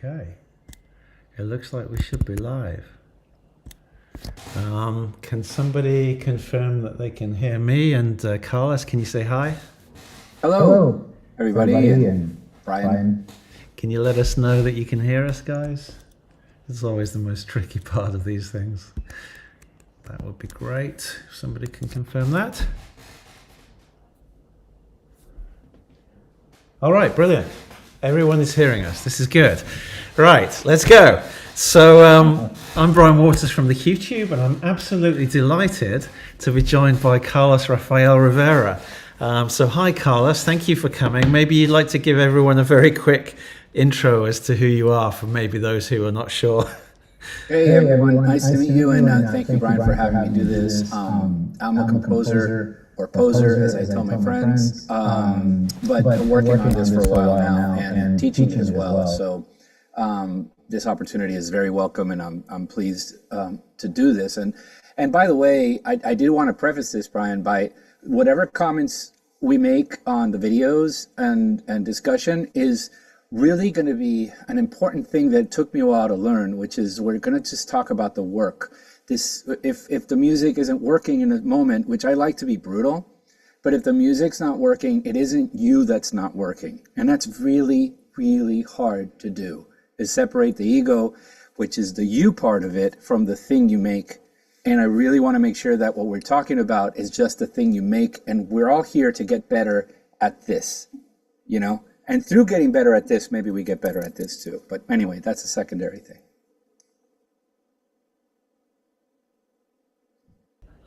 Okay, it looks like we should be live. Can somebody confirm that they can hear me? And Carlos, can you say hi? Hello, everybody, and Brian. Can you let us know that you can hear us, guys? It's always the most tricky part of these things. That would be great if somebody can confirm that. All right, brilliant. Everyone is hearing us. This is good. Right, let's go. So I'm Brian Waters from the QTube, and I'm absolutely delighted to be joined by Carlos Rafael Rivera. So hi, Carlos. Thank you for coming. Maybe you'd like to give everyone a very quick intro as to who you are, for maybe those who are not sure. Hey everyone, nice to meet you, and thank you, Brian, for having me do this. I'm a composer, or poser, as I tell my friends, but I'm working on this for a while now and teaching as well. So this opportunity is very welcome, and I'm pleased to do this. And by the way, I did want to preface this, Brian, by whatever comments we make on the videos and discussion is really going to be an important thing that took me a while to learn, which is we're going to just talk about the work. This, if the music isn't working in a moment, which I like to be brutal, but if the music's not working, it isn't you that's not working. And that's really, really hard to do, is separate the ego, which is the you part of it, from the thing you make. And I really want to make sure that what we're talking about is just the thing you make, and we're all here to get better at this, you know? And through getting better at this, maybe we get better at this too. But anyway, that's a secondary thing.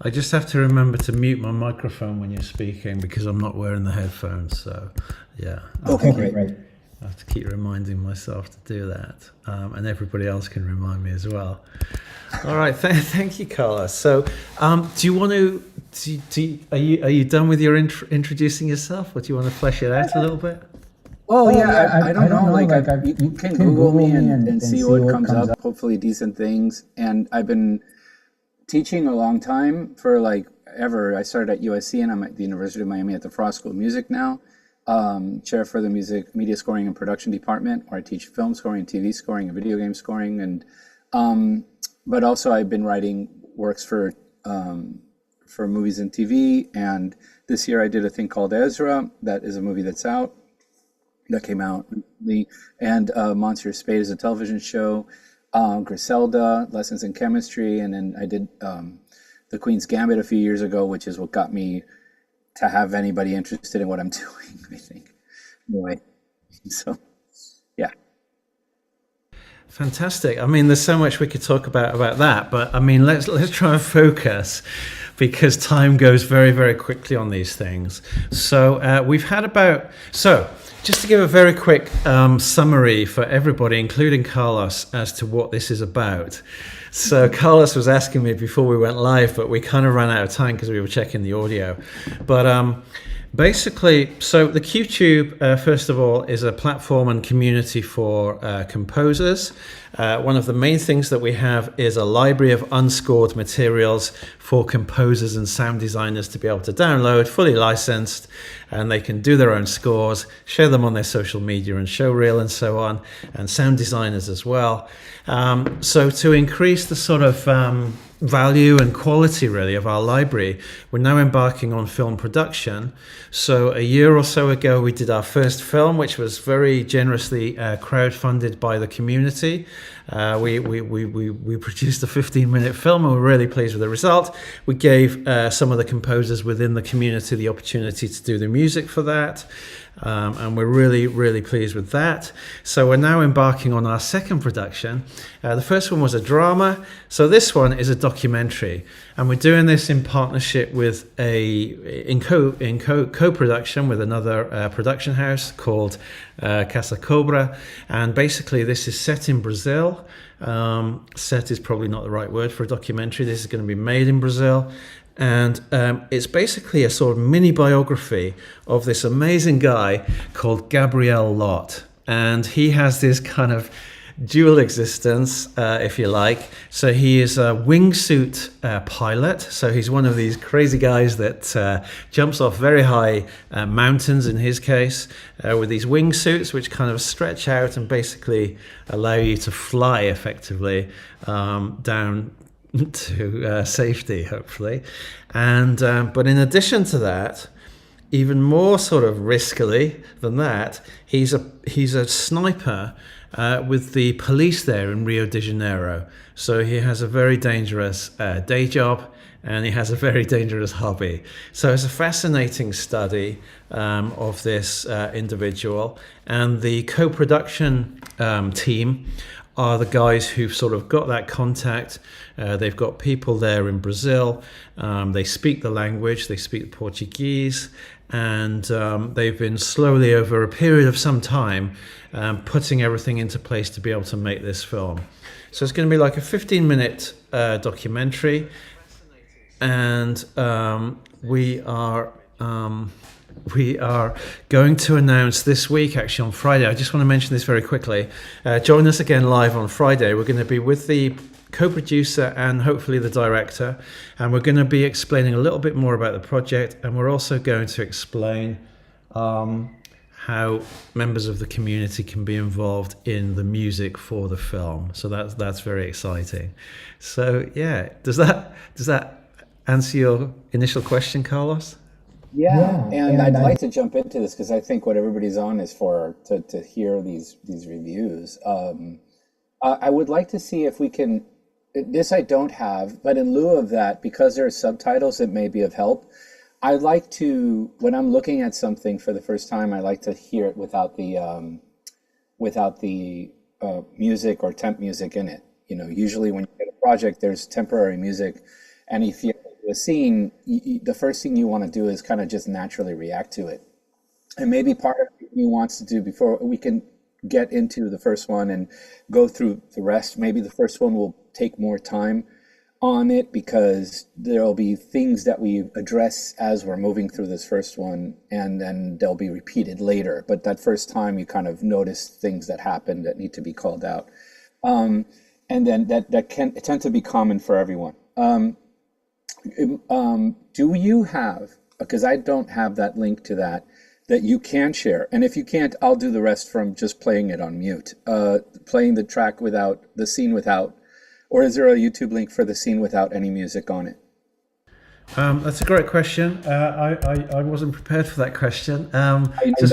I just have to remember to mute my microphone when you're speaking because I'm not wearing the headphones. So, yeah. Okay, great. I have to keep reminding myself to do that. And everybody else can remind me as well. All right. Thank you, Carlos. So, do you want to, are you done with your introducing yourself, or do you want to flesh it out a little bit? Oh yeah, I don't know. You can Google me and see what comes up. Hopefully decent things. And I've been teaching a long time, for like ever. I started at USC, and I'm at the University of Miami at the Frost School of Music now. Chair for the media scoring and production department, where I teach film scoring, and TV scoring, and video game scoring. And but also I've been writing works for movies and TV. And this year I did a thing called Ezra. That is a movie that came out recently. And Monsieur Spade is a television show. Griselda, Lessons in Chemistry, and then I did The Queen's Gambit a few years ago, which is what got me to have anybody interested in what I'm doing, I think. Anyway, so yeah. Fantastic. I mean, there's so much we could talk about that, but I mean, let's try and focus, because time goes very, very quickly on these things. So we've had just to give a very quick summary for everybody, including Carlos, as to what this is about. So Carlos was asking me before we went live, but we kind of ran out of time because we were checking the audio. But basically, so the QTube, first of all, is a platform and community for composers. One of the main things that we have is a library of unscored materials for composers and sound designers to be able to download, fully licensed, and they can do their own scores, share them on their social media and showreel and so on, and sound designers as well. So to increase the sort of value and quality really of our library, we're now embarking on film production. So a year or so ago we did our first film, which was very generously crowdfunded by the community. We produced a 15-minute film, and we're really pleased with the result. We gave some of the composers within the community the opportunity to do the music for that. And we're really, really pleased with that. So we're now embarking on our second production. The first one was a drama. So this one is a documentary, and we're doing this in partnership with co-production with another production house called Casa Cobra. And basically this is set in Brazil. Set is probably not the right word for a documentary. This is going to be made in Brazil. And it's basically a sort of mini biography of this amazing guy called Gabriel Lott. And he has this kind of dual existence, if you like. So he is a wingsuit pilot. So he's one of these crazy guys that jumps off very high mountains, in his case, with these wingsuits, which kind of stretch out and basically allow you to fly effectively down to safety, hopefully. And but in addition to that, even more sort of riskily than that, he's a sniper with the police there in Rio de Janeiro. So he has a very dangerous day job, and he has a very dangerous hobby. So it's a fascinating study of this individual, and the co-production team are the guys who've sort of got that contact. They've got people there in Brazil. They speak the language, they speak Portuguese, and they've been slowly, over a period of some time, putting everything into place to be able to make this film. So it's going to be like a 15-minute documentary, and we are going to announce this week, actually on Friday. I just want to mention this very quickly. Join us again live on Friday. We're going to be with the co-producer and hopefully the director, and we're going to be explaining a little bit more about the project, and we're also going to explain how members of the community can be involved in the music for the film. So that's very exciting. So yeah, does that answer your initial question, Carlos? Yeah, and I'd like to jump into this because I think what everybody's on is for to hear these reviews. I would like to see if we can. This I don't have, but in lieu of that, because there are subtitles that may be of help, I'd like to, when I'm looking at something for the first time, I like to hear it without the music or temp music in it. You know, usually when you get a project, there's temporary music, and if you're in a scene, the first thing you want to do is kind of just naturally react to it. And maybe part of what he wants to do before we can get into the first one and go through the rest, maybe the first one will take more time on it because there'll be things that we address as we're moving through this first one, and then they'll be repeated later. But that first time you kind of notice things that happen that need to be called out. And then that can tend to be common for everyone. Do you have, because I don't have that link to that you can share, and if you can't, I'll do the rest from just playing it on mute, playing the track without, the scene without, or is there a YouTube link for the scene without any music on it? That's a great question. I wasn't prepared for that question. I Just,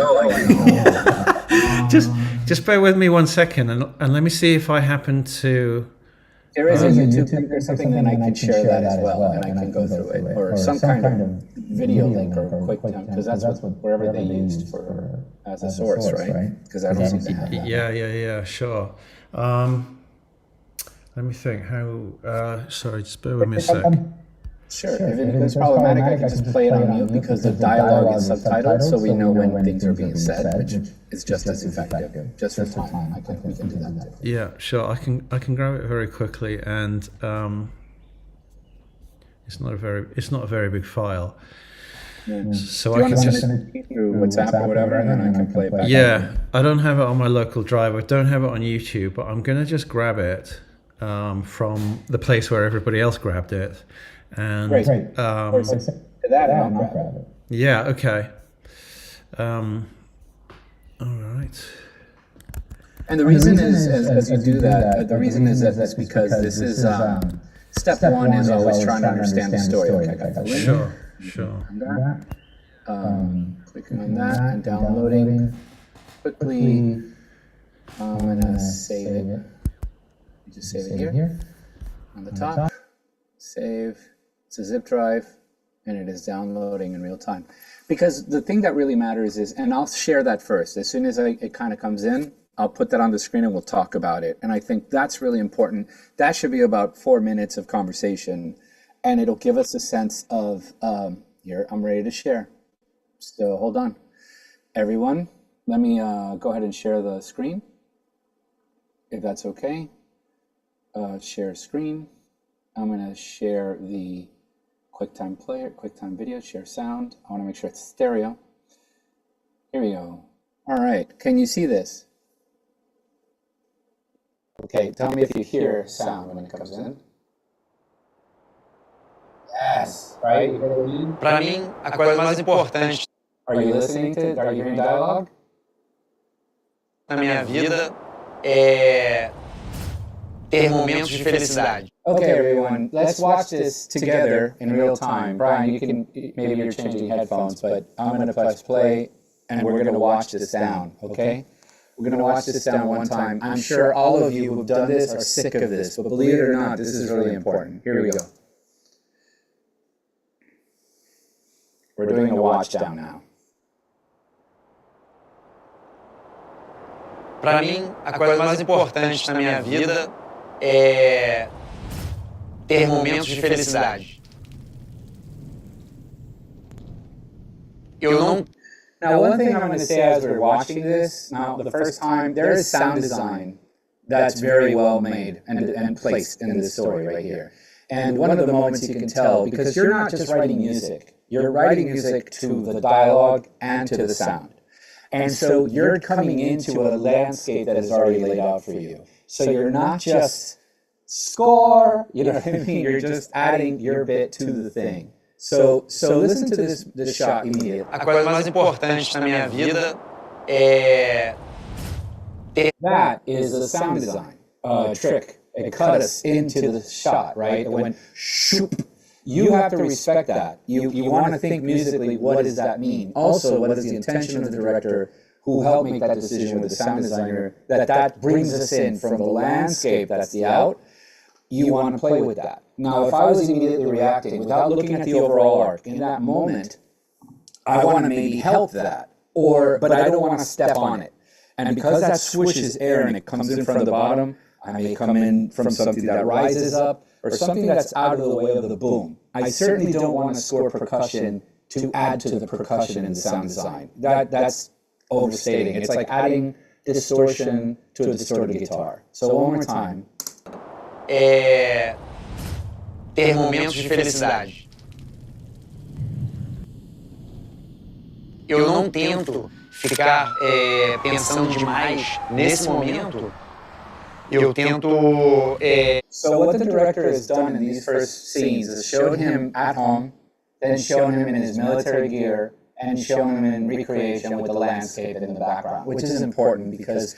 know. just bear with me 1 second, and let me see if I happen to. There is a YouTube link or something, then I can share that as well, and I can go through it, or some kind of video link or QuickTime, because that's wherever they used for as a source, right? Because I don't seem to have that. Yeah, sure. Let me think. How? Sorry, just bear with me a sec. Sure. If it becomes problematic, I can just play it on mute because the dialogue is subtitled, so we know when things are being said, which is just as effective. Just for time, we can do that. Yeah, sure. I can grab it very quickly, and it's not a very big file. Yeah. So Do I you can want to just. send it through WhatsApp or whatever, and then I can play it back? Yeah, I don't have it on my local drive. I don't have it on YouTube, but I'm gonna just grab it from the place where everybody else grabbed it. And Great. To that, I'll grab it. Yeah, okay. All right. And the reason is, as you do that, the reason is that it's because this is step one is always trying to understand the story. Okay, I got the link. Sure. Clicking on that and downloading quickly. I'm gonna save it. Just save it here on the top. Save. It's a zip drive, and it is downloading in real time. Because the thing that really matters is, and I'll share that first. As soon as it kind of comes in, I'll put that on the screen and we'll talk about it. And I think that's really important. That should be about 4 minutes of conversation, and it'll give us a sense of, here, I'm ready to share. So hold on. Everyone, let me go ahead and share the screen, if that's okay. Share screen. I'm gonna share the QuickTime player, QuickTime video, share sound. I wanna make sure it's stereo. Here we go. All right, can you see this? Okay, tell me if you hear sound when it comes in. Yes, right? You hear what I mean? Para mim, a coisa mais importante Are you listening to it? Are you hearing dialogue? na minha vida é ter momentos de felicidade. Okay, everyone, let's watch this together in real time. Brian, you can, maybe you're changing headphones, but I'm going to press play and we're going to watch this down, okay? We're going to watch this down one time. I'm sure all of you who've done this are sick of this, but believe it or not, this is really important. Here we go. We're doing a watch down now. Para mim, a coisa mais importante na minha vida é ter momentos de felicidade. Eu não Now, one thing I'm going to say as we're watching this, now the first time, there is sound design that's very well made and placed in this story right here. And one of the moments you can tell, because you're not just writing music, you're writing music to the dialogue and to the sound. And so you're coming into a landscape that is already laid out for you. So you're not just score, you know what I mean? You're just adding your bit to the thing. So listen to this shot immediately. A coisa mais importante na minha vida é ter That is a sound design trick. It cut us into the shot, right? It went shoop. You have to respect that. You want to think musically, what does that mean? Also, what is the intention of the director who helped make that decision with the sound designer, that brings us in from the landscape, that's the out. You want to play with that. Now, if I was immediately reacting without looking at the overall arc, in that moment, I want to maybe help that, but I don't want to step on it. And because that swishes air and it comes in from the bottom, I may come in from something that rises up or something that's out of the way of the boom. I certainly don't want to score percussion to add to the percussion in the sound design. That's overstating. It's like adding distortion to a distorted guitar. So one more time. é ter momentos de felicidade. Eu não tento ficar pensando demais nesse momento. Eu tento So what the director has done in these first scenes is showed him at home, then shown him in his military gear, and shown him in recreation with the landscape in the background, which is important because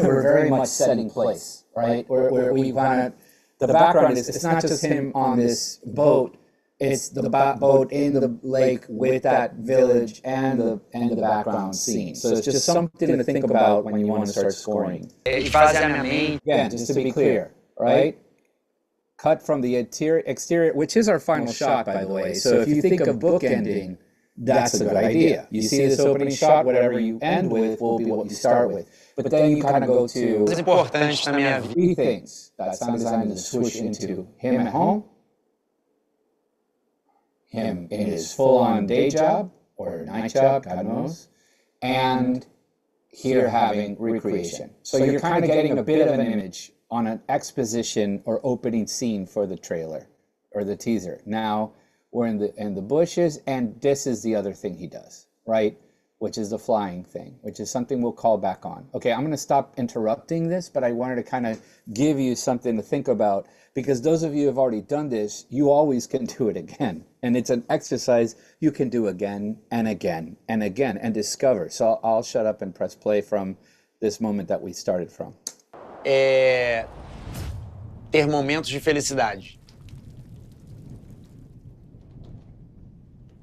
we're very much setting place, right? Where we want to, the background is, it's not just him on this boat, it's the boat in the lake with that village and the background scene. So it's just something to think about when you want to start scoring. esvaziar minha mente. Again, just to be clear, right? Cut from the exterior, which is our final shot, by the way. So if you think of bookending, that's a good idea. You see this opening shot, whatever you end with will be what you start with. But then you kind of go to Coisa importante na minha vida. three things that sound design to switch into him at home, him in his full-on day job or night job, God knows, and here having recreation. So you're kind of getting a bit of an image on an exposition or opening scene for the trailer or the teaser. Now we're in the bushes, and this is the other thing he does, right? Which is the flying thing, which is something we'll call back on. Okay, I'm going to stop interrupting this, but I wanted to kind of give you something to think about, because those of you who have already done this, you always can do it again. And it's an exercise you can do again and again and again and discover. So I'll shut up and press play from this moment that we started from. É ter momentos de felicidade.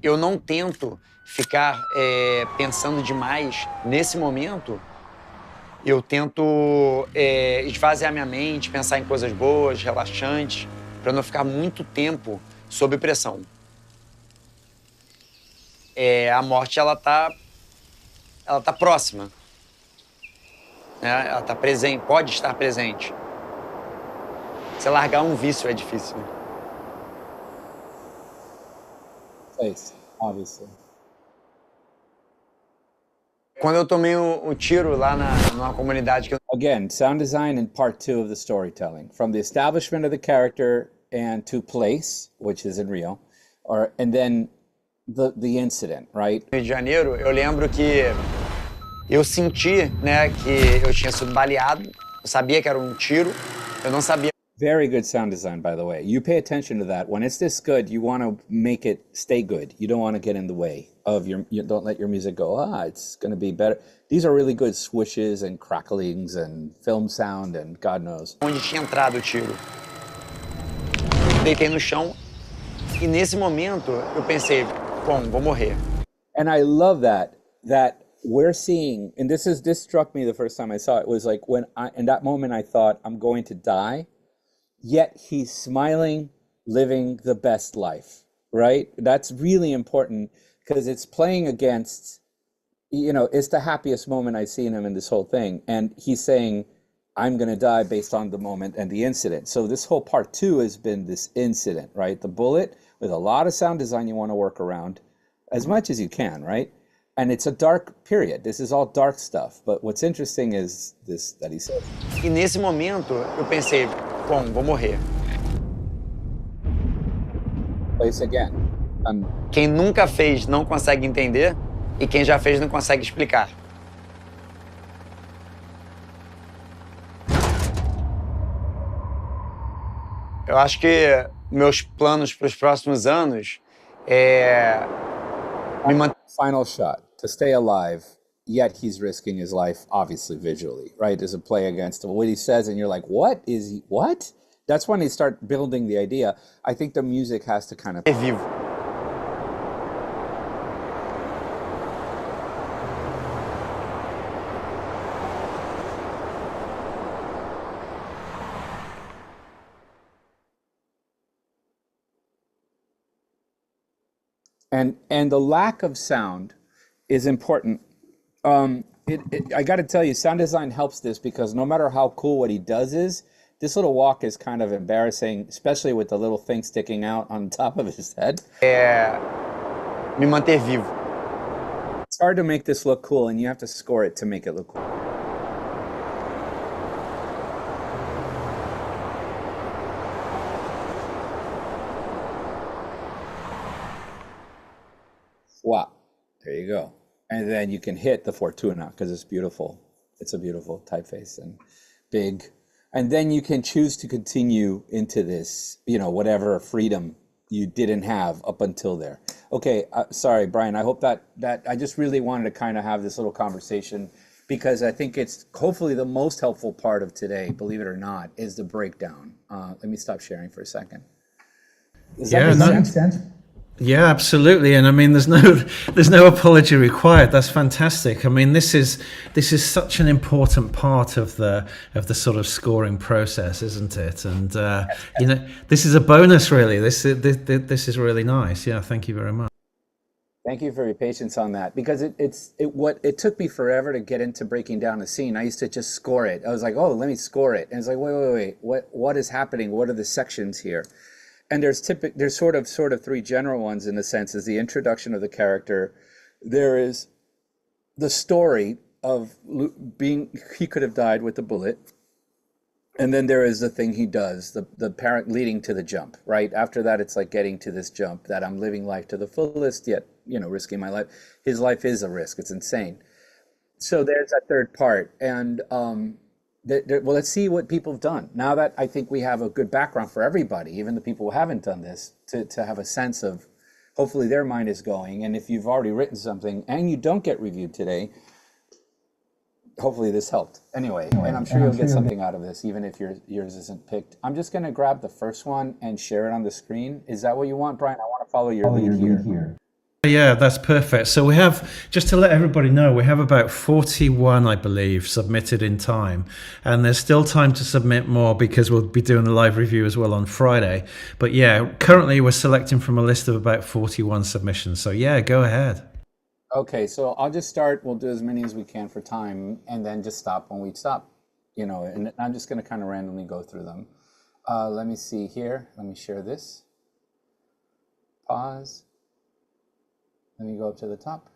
Eu não tento ficar pensando demais nesse momento. Eu tento esvaziar minha mente, pensar em coisas boas, relaxantes, para não ficar muito tempo sob pressão. A morte, ela tá próxima, né? Ela tá presente, pode estar presente. Você largar um vício é difícil, né? Place, obviously. Quando eu tomei o tiro lá numa comunidade que eu Again, sound design in part 2 of the storytelling, from the establishment of the character and to place, which is in Rio, and then the incident, right? no Rio de Janeiro, eu lembro que eu senti, né, que eu tinha sido baleado Eu sabia que era um tiro, eu não sabia. Very good sound design, by the way. You pay attention to that. When it's this good, you want to make it stay good. You don't want to get in the way of you don't let your music go, it's going to be better. These are really good swishes and cracklings and film sound and God knows. Onde tinha entrado o tiro. Deitei no chão e nesse momento eu pensei, bom, vou morrer. And I love that we're seeing, and this struck me the first time I saw it, was like in that moment I thought I'm going to die, yet he's smiling, living the best life, right? That's really important because it's playing against, it's the happiest moment I've seen him in this whole thing. And he's saying, I'm going to die based on the moment and the incident. So this whole part 2 has been this incident, right? The bullet with a lot of sound design you want to work around as much as you can, right? And it's a dark period. This is all dark stuff. But what's interesting is this that he said. E nesse momento eu pensei, bom, vou morrer. Place again. Quem nunca fez não consegue entender e quem já fez não consegue explicar. Eu acho que meus planos para os próximos anos é me manter. Final shot to stay alive, yet he's risking his life, obviously visually, right? There's a play against what he says, and you're like, what? That's when they start building the idea. I think the music has to kind of Vivo. And the lack of sound is important. I got to tell you, sound design helps this because no matter how cool what he does is, this little walk is kind of embarrassing, especially with the little thing sticking out on top of his head. Me manter vivo. It's hard to make this look cool, and you have to score it to make it look cool. Wow, there you go. And then you can hit the Fortuna because it's beautiful. It's a beautiful typeface and big. And then you can choose to continue into this, whatever freedom you didn't have up until there. Okay, sorry, Brian. I hope that I just really wanted to kind of have this little conversation because I think it's hopefully the most helpful part of today, believe it or not, is the breakdown. Let me stop sharing for a second. Does that make sense? Yeah, absolutely. And I mean, there's no apology required. That's fantastic. I mean, this is such an important part of the sort of scoring process, isn't it? And this is a bonus, really. This is really nice. Yeah, thank you very much. Thank you for your patience on that because it took me forever to get into breaking down a scene. I used to just score it. I was like, oh, let me score it, and it's like, wait, what is happening? What are the sections here? And there's sort of three general ones in a sense, is the introduction of the character. There is the story of he could have died with the bullet. And then there is the thing he does, the parent leading to the jump, right? After that, it's like getting to this jump that I'm living life to the fullest, yet, risking my life. His life is a risk. It's insane. So there's that third part. And, well, let's see what people have done. Now that I think we have a good background for everybody, even the people who haven't done this, to have a sense of hopefully their mind is going. And if you've already written something and you don't get reviewed today, hopefully this helped. Anyway, and I'm sure you'll get something out of this, even if yours isn't picked. I'm just going to grab the first one and share it on the screen. Is that what you want, Brian? I want to follow your lead here. Yeah, that's perfect. So we have, just to let everybody know, we have about 41, I believe, submitted in time. And there's still time to submit more because we'll be doing the live review as well on Friday. But yeah, currently we're selecting from a list of about 41 submissions. So yeah, go ahead. Okay, so I'll just start. We'll do as many as we can for time and then just stop when we stop, and I'm just going to kind of randomly go through them. Let me see here. Let me share this. Pause. Let me go up to the top.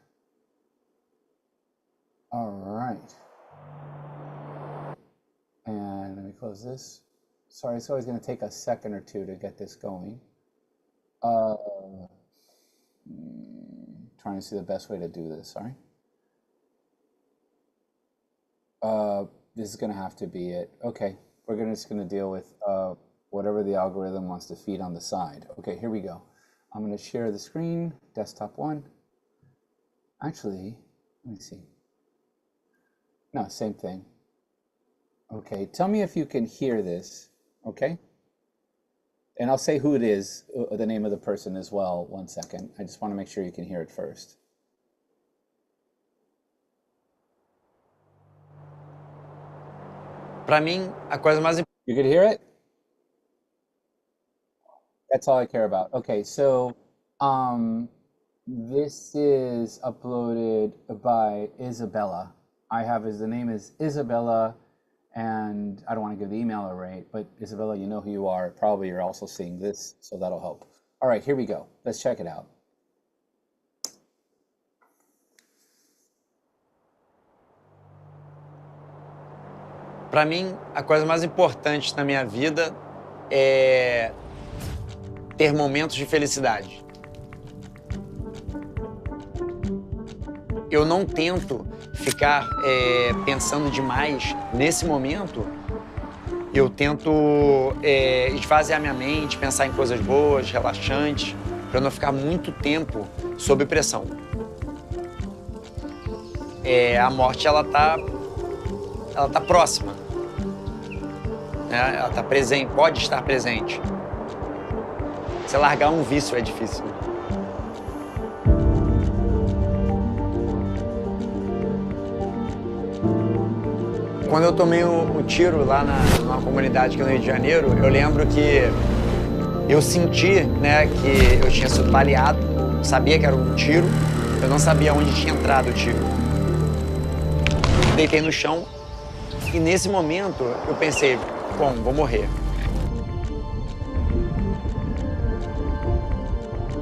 All right. And let me close this. Sorry, it's always going to take a second or two to get this going. Trying to see the best way to do this, sorry. this is going to have to be it. Okay, just going to deal with whatever the algorithm wants to feed on the side. Okay, here we go. I'm going to share the screen, desktop 1. Actually, let me see. No, same thing. Okay, tell me if you can hear this, okay? And I'll say who it is, the name of the person as well, 1 second. I just want to make sure you can hear it first. Para mim, a coisa mais You could hear it? That's all I care about. Okay, so this is uploaded by Isabella. The name is Isabella, and I don't want to give the email away, but Isabella, you know who you are. Probably you're also seeing this, so that'll help. All right, here we go. Let's check it out. Para mim, a coisa mais importante na minha vida é ter momentos de felicidade. Eu não tento ficar pensando demais nesse momento. Eu tento esvaziar minha mente, pensar em coisas boas, relaxantes, para não ficar muito tempo sob pressão. A morte, ela tá próxima, né? Ela tá presente, pode estar presente. Você largar um vício é difícil. Quando eu tomei um tiro lá numa comunidade aqui no Rio de Janeiro, eu lembro que eu senti, né, que eu tinha sido baleado, sabia que era um tiro, eu não sabia onde tinha entrado o tiro. Deitei no chão e nesse momento eu pensei, bom, vou morrer.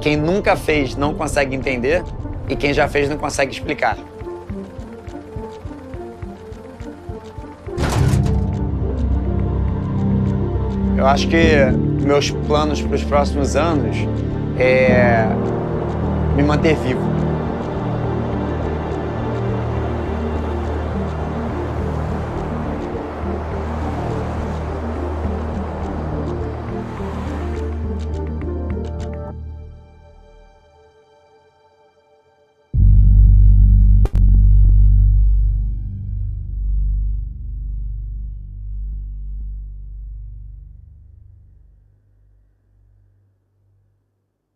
Quem nunca fez não consegue entender e quem já fez não consegue explicar. Eu acho que meus planos para os próximos anos é me manter vivo.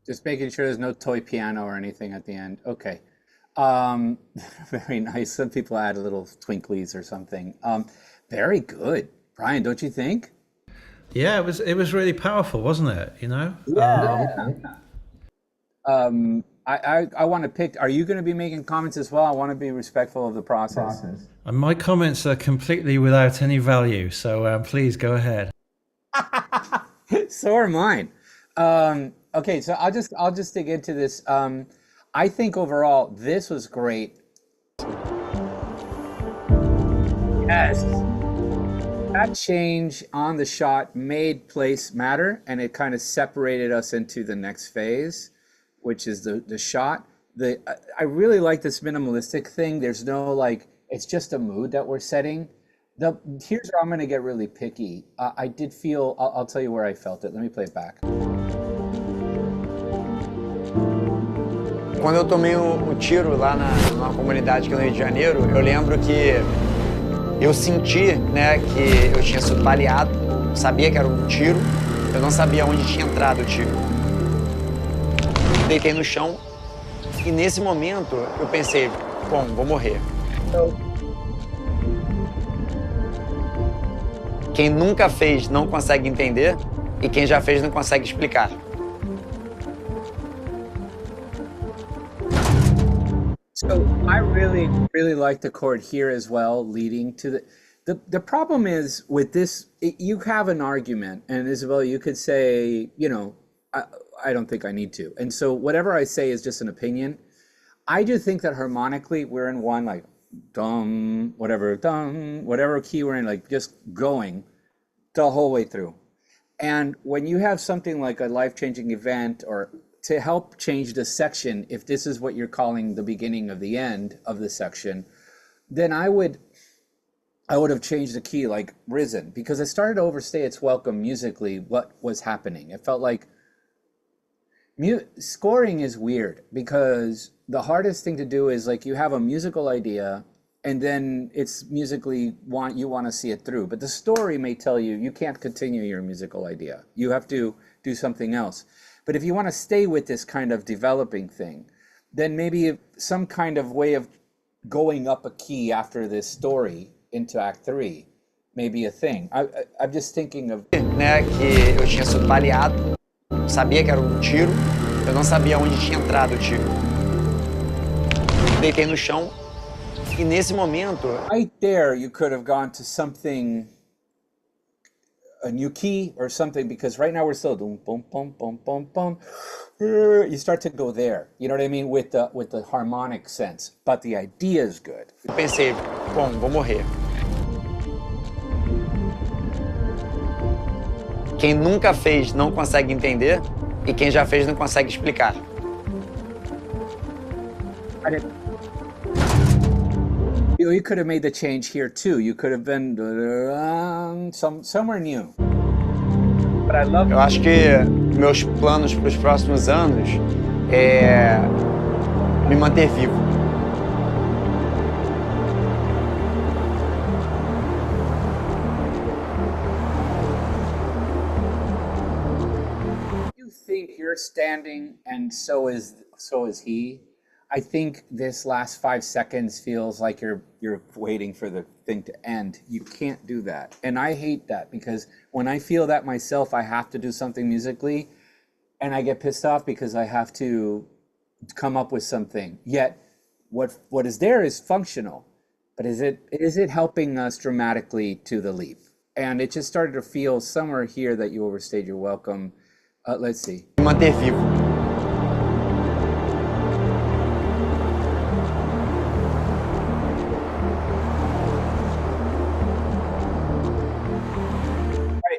Just making sure there's no toy piano or anything at the end. Okay. Very nice. Some people add little twinklies or something. Very good. Brian, don't you think? Yeah, it was really powerful, wasn't it? You know? I want to pick, are you going to be making comments as well? I want to be respectful of the process. And my comments are completely without any value, so please go ahead. So are mine. Okay, so I'll just dig into this. I think overall this was great. Yes. That change on the shot made place matter, and it kind of separated us into the next phase, which is the shot. I really like this minimalistic thing. There's no it's just a mood that we're setting. Here's where I'm going to get really picky. I did feel, I'll tell you where I felt it. Let me play it back. Quando eu tomei um tiro lá numa comunidade aqui no Rio de Janeiro, eu lembro que eu senti, né, que eu tinha sido baleado, sabia que era um tiro, eu não sabia onde tinha entrado o tiro. Deitei no chão e nesse momento eu pensei, bom, vou morrer. Quem nunca fez não consegue entender e quem já fez não consegue explicar. So I really like the chord here as well, leading to the problem is with this, you have an argument, and Isabel, you could say, I don't think I need to. And so whatever I say is just an opinion. I do think that harmonically we're in one, like dum, whatever key we're in, like just going the whole way through. And when you have something like a life-changing event, or to help change the section, if this is what you're calling the beginning of the end of the section, then I would I would have changed the key, like risen, because I started to overstay its welcome musically. What was happening? It felt like scoring is weird because the hardest thing to do is like you have a musical idea and then it's musically you want to see it through, but the story may tell you you can't continue your musical idea. You have to do something else. But if you want to stay with this kind of developing thing, then maybe some kind of way of going up a key after this story into Act 3 may be a thing. I'm just thinking of... Né, que eu tinha sido baleado, sabia que era um tiro, eu não sabia onde tinha entrado o tiro. Deitei no chão e nesse momento... Right there you could have gone to something, a new key or something, because right now we're still boom, boom, boom, boom, boom, boom. You start to go there, you know what I mean, with the harmonic sense, but the idea is good. Eu pensei, bom, vou morrer. Quem nunca fez não consegue entender e quem já fez não consegue explicar. You could have made the change here too. You could have been somewhere new. But I love... Eu acho que meus planos para os próximos anos é me manter vivo. You think you're standing and so is he. I think this last 5 seconds feels like you're waiting for the thing to end. You can't do that. And I hate that because when I feel that myself, I have to do something musically and I get pissed off because I have to come up with something. Yet what is there is functional, but is it helping us dramatically to the leap? And it just started to feel somewhere here that you overstayed your welcome. Let's see. Me manter vivo.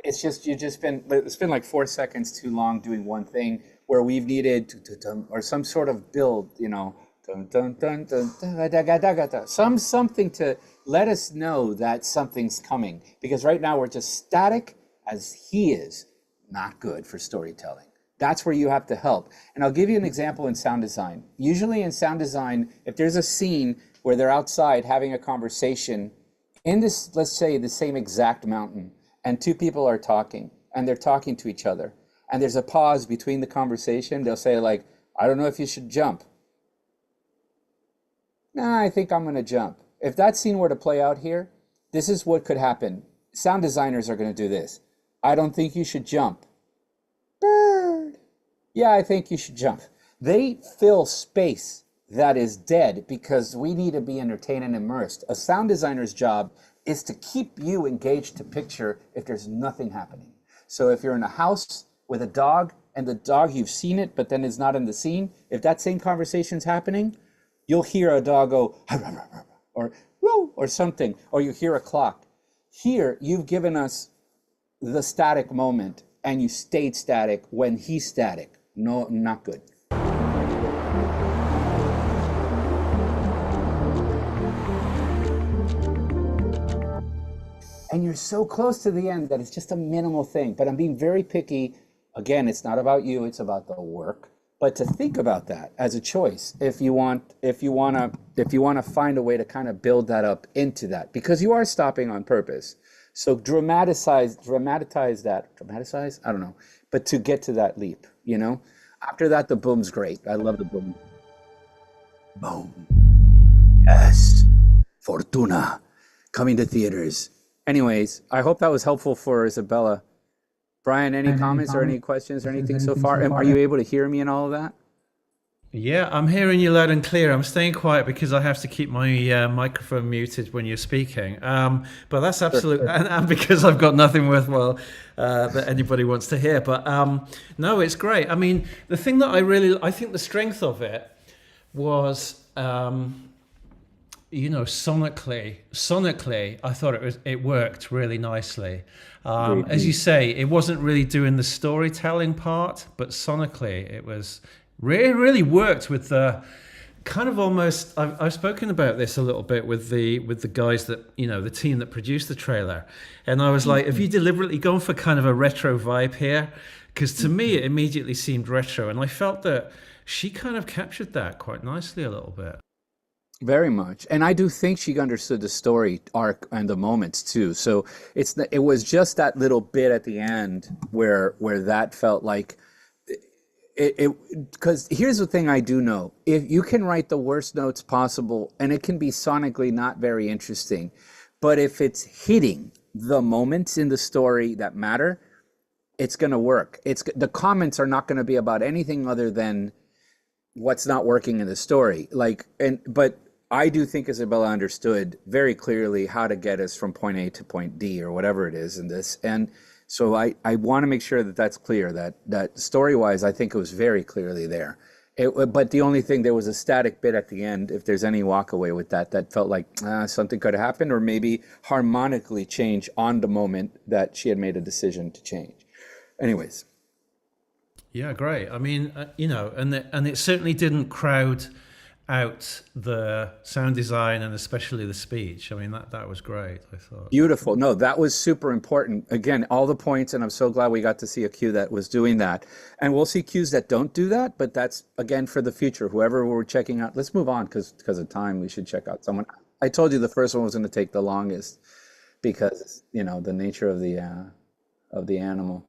It's been like 4 seconds too long doing one thing where we've needed or some sort of build, you know, something to let us know that something's coming, because right now we're just static as he is. Not good for storytelling. That's where you have to help. And I'll give you an example in sound design. Usually in sound design, if there's a scene where they're outside having a conversation in this, let's say the same exact mountain, and two people are talking and they're talking to each other and there's a pause between the conversation, they'll say like, I don't know if you should jump. Nah, I think I'm gonna jump. If that scene were to play out here, this is what could happen. Sound designers are gonna do this. I don't think you should jump. Bird. Yeah, I think you should jump. They fill space that is dead because we need to be entertained and immersed. A sound designer's job is to keep you engaged to picture if there's nothing happening. So if you're in a house with a dog and the dog, you've seen it, but then it's not in the scene, if that same conversation's happening, you'll hear a dog go, or woo, or something, or you hear a clock. Here, you've given us the static moment and you stayed static when he's static. No, not good. And you're so close to the end that it's just a minimal thing. But I'm being very picky. Again, it's not about you, it's about the work. But to think about that as a choice, if you want to find a way to kind of build that up into that, because you are stopping on purpose. So dramatize that. Dramatize? I don't know. But to get to that leap, you know? After that, the boom's great. I love the boom. Boom. Yes. Fortuna. Coming to theaters. Anyways, I hope that was helpful for Isabella. Brian, any comments or any questions or anything so far? Are you able to hear me and all of that? Yeah, I'm hearing you loud and clear. I'm staying quiet because I have to keep my microphone muted when you're speaking. But that's absolutely, and because I've got nothing worthwhile that anybody wants to hear. But no, it's great. I mean, the thing that I think the strength of it was, sonically, I thought it worked really nicely. As you say, it wasn't really doing the storytelling part, but sonically, it was really worked with the kind of almost I've spoken about this a little bit with the guys that, you know, the team that produced the trailer, and I was like, have you deliberately gone for kind of a retro vibe here? Because to me it immediately seemed retro, and I felt that she kind of captured that quite nicely a little bit. Very much, and I do think she understood the story arc and the moments too. So it was just that little bit at the end where that felt like because here's the thing I do know: if you can write the worst notes possible, and it can be sonically not very interesting, but if it's hitting the moments in the story that matter, it's going to work. The comments are not going to be about anything other than what's not working in the story. But I do think Isabella understood very clearly how to get us from point A to point D or whatever it is in this. And so I want to make sure that that's clear, that story-wise, I think it was very clearly there. But the only thing, there was a static bit at the end, if there's any walk away with that felt like something could have happened, or maybe harmonically change on the moment that she had made a decision to change. Anyways. Yeah, great. I mean, you know, and it certainly didn't crowd out the sound design and especially the speech. I mean, that was great, I thought. Beautiful. No, that was super important. Again, all the points, and I'm so glad we got to see a cue that was doing that. And we'll see cues that don't do that, but that's, again, for the future. Whoever we're checking out, let's move on because of time, we should check out someone. I told you the first one was going to take the longest because, you know, the nature of the animal.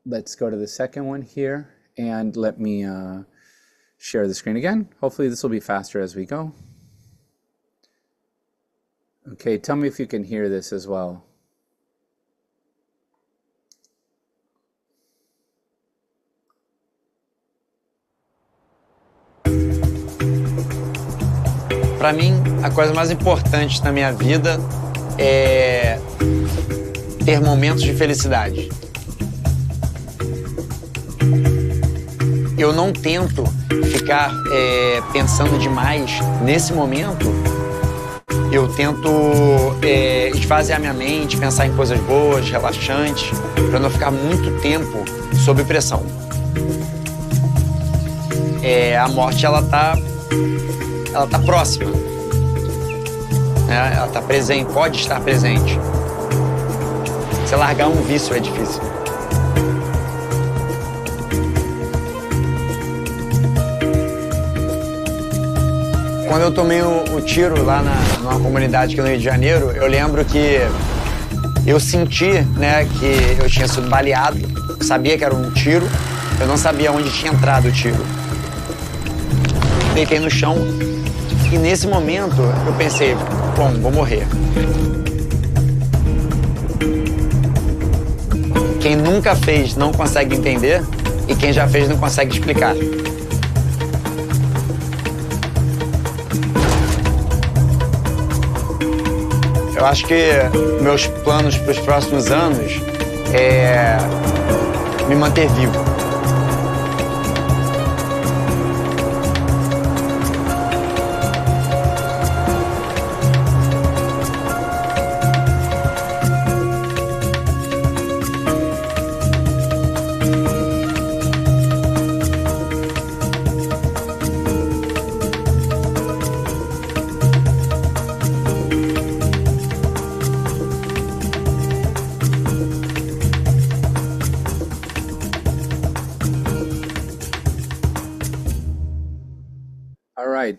Let's go to the second one here, and let me share the screen again. Hopefully this will be faster as we go. Okay, tell me if you can hear this as well. Para mim, a coisa mais importante na minha vida é ter momentos de felicidade. Eu não tento ficar pensando demais nesse momento. Eu tento esvaziar minha mente, pensar em coisas boas, relaxantes, para não ficar muito tempo sob pressão. A morte, ela tá próxima, né? Ela tá presente, pode estar presente. Você largar um vício é difícil. Quando eu tomei o tiro lá numa comunidade aqui no Rio de Janeiro, eu lembro que eu senti, né, que eu tinha sido baleado, eu sabia que era um tiro, eu não sabia onde tinha entrado o tiro. Deitei no chão e nesse momento eu pensei, bom, vou morrer. Quem nunca fez não consegue entender e quem já fez não consegue explicar. Eu acho que meus planos para os próximos anos é me manter vivo.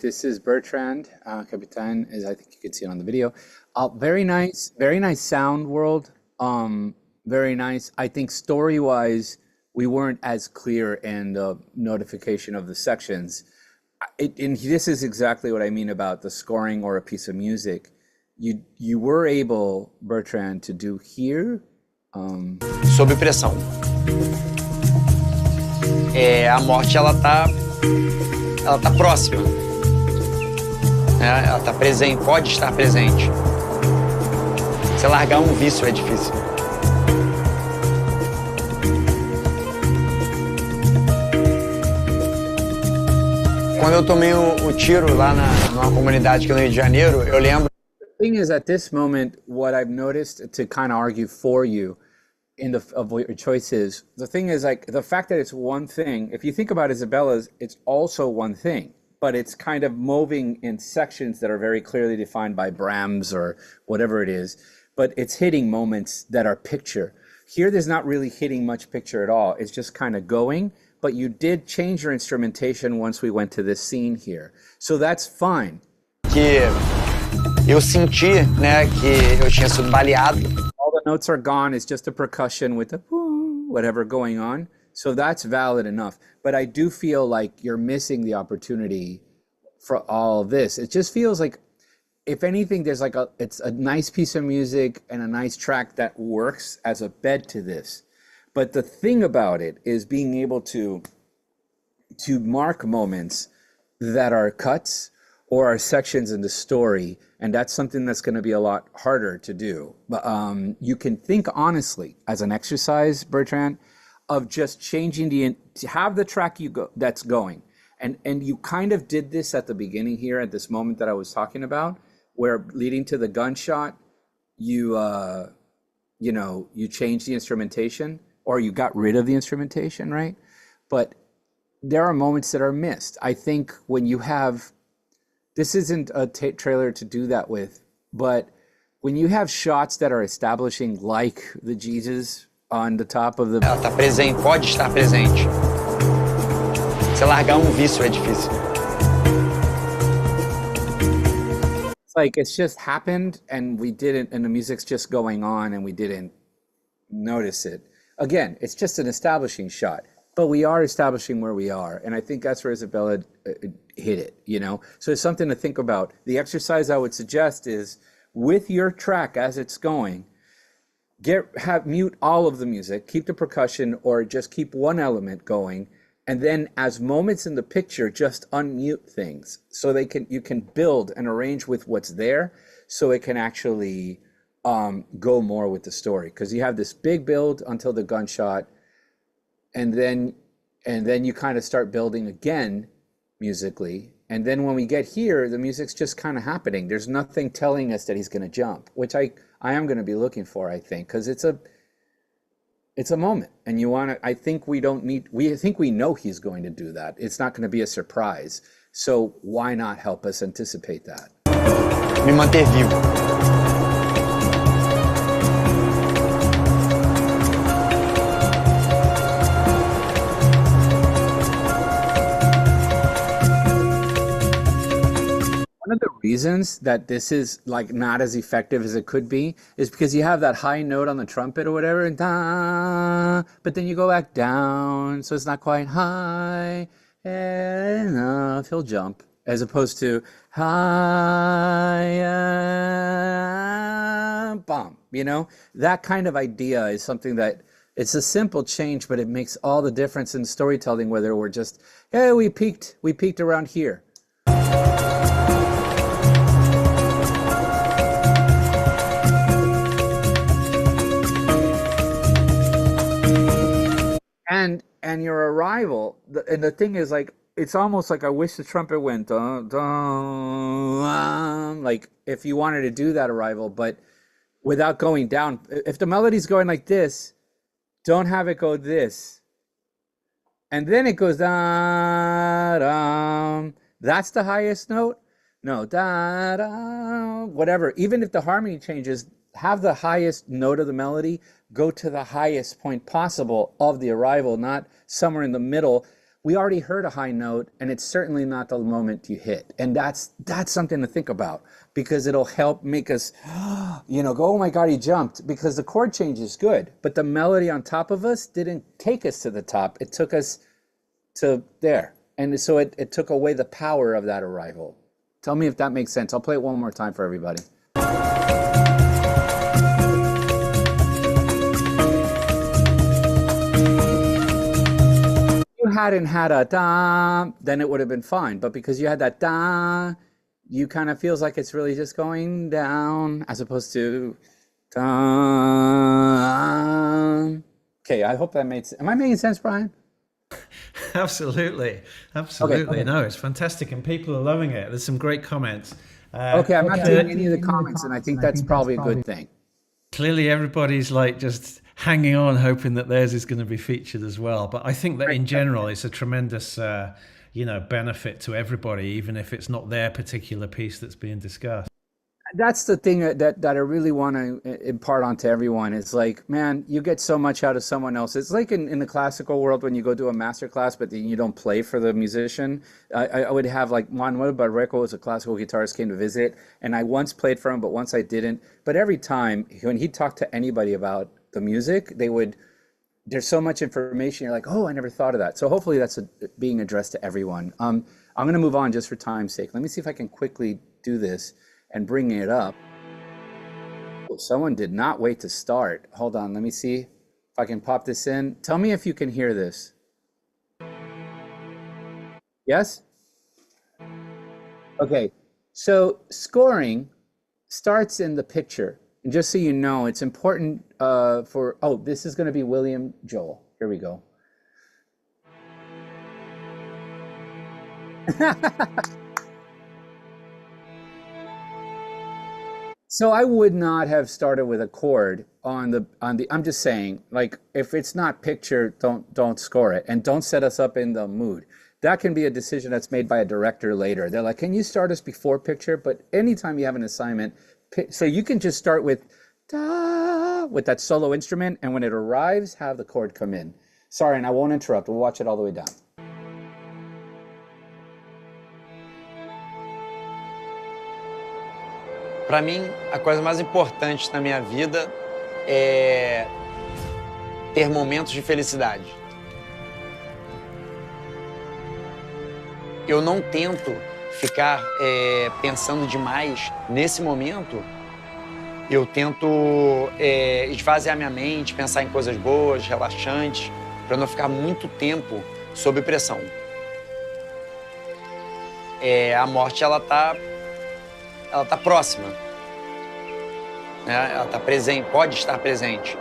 This is Bertrand, Capitan, as I think you can see it on the video. Very nice sound world. Very nice. I think story-wise, we weren't as clear in the notification of the sections. And this is exactly what I mean about the scoring or a piece of music. You were able, Bertrand, to do here. Sob pressão. A morte, ela tá próxima. Ela tá presente, pode estar presente. Você largar um vício é difícil. Quando eu tomei o tiro lá numa comunidade aqui no Rio de Janeiro, eu lembro. The thing is, at this moment, what I've noticed, to kind of argue for you of what your choice is, the thing is, like, the fact that it's one thing, if you think about Isabella's, it's also one thing. but it's kind of moving in sections that are very clearly defined by Brahms or whatever it is, but it's hitting moments that are picture. Here, there's not really hitting much picture at all. It's just kind of going, but you did change your instrumentation once we went to this scene here. So that's fine. Que eu senti, né, que eu tinha sido baleado. All the notes are gone. It's just a percussion with the whatever going on. So that's valid enough. But I do feel like you're missing the opportunity for all of this. It just feels like, if anything, there's like it's a nice piece of music and a nice track that works as a bed to this. But the thing about it is being able to mark moments that are cuts or are sections in the story. And that's something that's going to be a lot harder to do. But you can think honestly as an exercise, Bertrand, of just changing to have the track that's going. And you kind of did this at the beginning here at this moment that I was talking about, where leading to the gunshot, you changed the instrumentation, or you got rid of the instrumentation, right? But there are moments that are missed. I think when you have, this isn't a trailer to do that with, but when you have shots that are establishing, like the Jesus on the top of the... Ela tá presente, pode estar presente. Se largar vício é difícil. It's like it's just happened and we didn't, and the music's just going on and we didn't notice it. Again, it's just an establishing shot, but we are establishing where we are. And I think that's where Isabella hit it, So it's something to think about. The exercise I would suggest is, with your track as it's going, mute all of the music, keep the percussion, or just keep one element going, and then as moments in the picture, just unmute things so you can build and arrange with what's there, so it can actually go more with the story. Because you have this big build until the gunshot, and then you kind of start building again musically. And then when we get here, the music's just kind of happening. There's nothing telling us that he's going to jump, which I am going to be looking for, I think, because it's a moment, and I think we think we know he's going to do that. It's not going to be a surprise. So why not help us anticipate that? Me manter vivo. One of the reasons that this is like not as effective as it could be is because you have that high note on the trumpet or whatever, and but then you go back down, so it's not quite high enough. He'll jump, as opposed to high bomb. That kind of idea is something that it's a simple change, but it makes all the difference in storytelling. Whether we're just, hey, we peaked around here. And your arrival, and the thing is, like, it's almost like I wish the trumpet went dun, dun, like if you wanted to do that arrival, but without going down. If the melody's going like this, don't have it go this, and then it goes da da. That's the highest note. No, da da, whatever. Even if the harmony changes, have the highest note of the melody go to the highest point possible of the arrival, not somewhere in the middle. We already heard a high note, and it's certainly not the moment you hit. And that's something to think about, because it'll help make us, go, oh my God, he jumped, because the chord change is good, but the melody on top of us didn't take us to the top. It took us to there. And so it took away the power of that arrival. Tell me if that makes sense. I'll play it one more time for everybody. Hadn't had a da, then it would have been fine. But because you had that da, you kind of feels like it's really just going down as opposed to da. Okay, I hope that made sense. Am I making sense, Brian? Absolutely. Okay. No, it's fantastic, and people are loving it. There's some great comments. Okay, I'm not doing any of the comments, and I think that's probably a good thing. Clearly, everybody's like just hanging on, hoping that theirs is going to be featured as well. But I think that in general, it's a tremendous benefit to everybody, even if it's not their particular piece that's being discussed. That's the thing that I really want to impart onto everyone. It's like, man, you get so much out of someone else. It's like in the classical world when you go to a master class, but then you don't play for the musician. I would have like Manuel Barreco was a classical guitarist, came to visit, and I once played for him, but once I didn't. But every time when he talked to anybody about the music, there's so much information. You're like, oh, I never thought of that. So hopefully that's being addressed to everyone. I'm going to move on just for time's sake. Let me see if I can quickly do this and bringing it up. Oh, someone did not wait to start. Hold on, let me see if I can pop this in. Tell me if you can hear this. Yes? Okay, so scoring starts in the picture. And just so you know, it's important this is gonna be William Joel. Here we go. So I would not have started with a chord on the I'm just saying, like, if it's not picture, don't score it, and don't set us up in the mood. That can be a decision that's made by a director later. They're like, can you start us before picture? But anytime you have an assignment, so you can just start with da with that solo instrument, and when it arrives, have the chord come in. Sorry, and I won't interrupt. We'll watch it all the way down. Para mim, a coisa mais importante na minha vida é ter momentos de felicidade. Eu não tento ficar pensando demais nesse momento. Eu tento esvaziar minha mente, pensar em coisas boas, relaxantes, para não ficar muito tempo sob pressão. A morte, ela tá próxima, né? Ela tá presente, pode estar presente.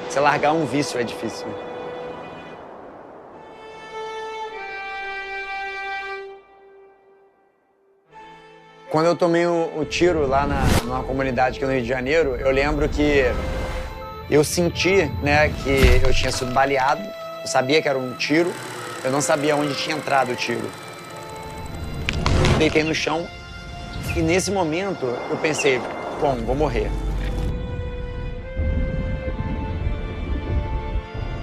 Você largar um vício é difícil. Quando eu tomei o tiro lá numa comunidade aqui no Rio de Janeiro, eu lembro que eu senti, né, que eu tinha sido baleado. Eu sabia que era um tiro, eu não sabia onde tinha entrado o tiro. Deitei no chão e nesse momento eu pensei, bom, vou morrer.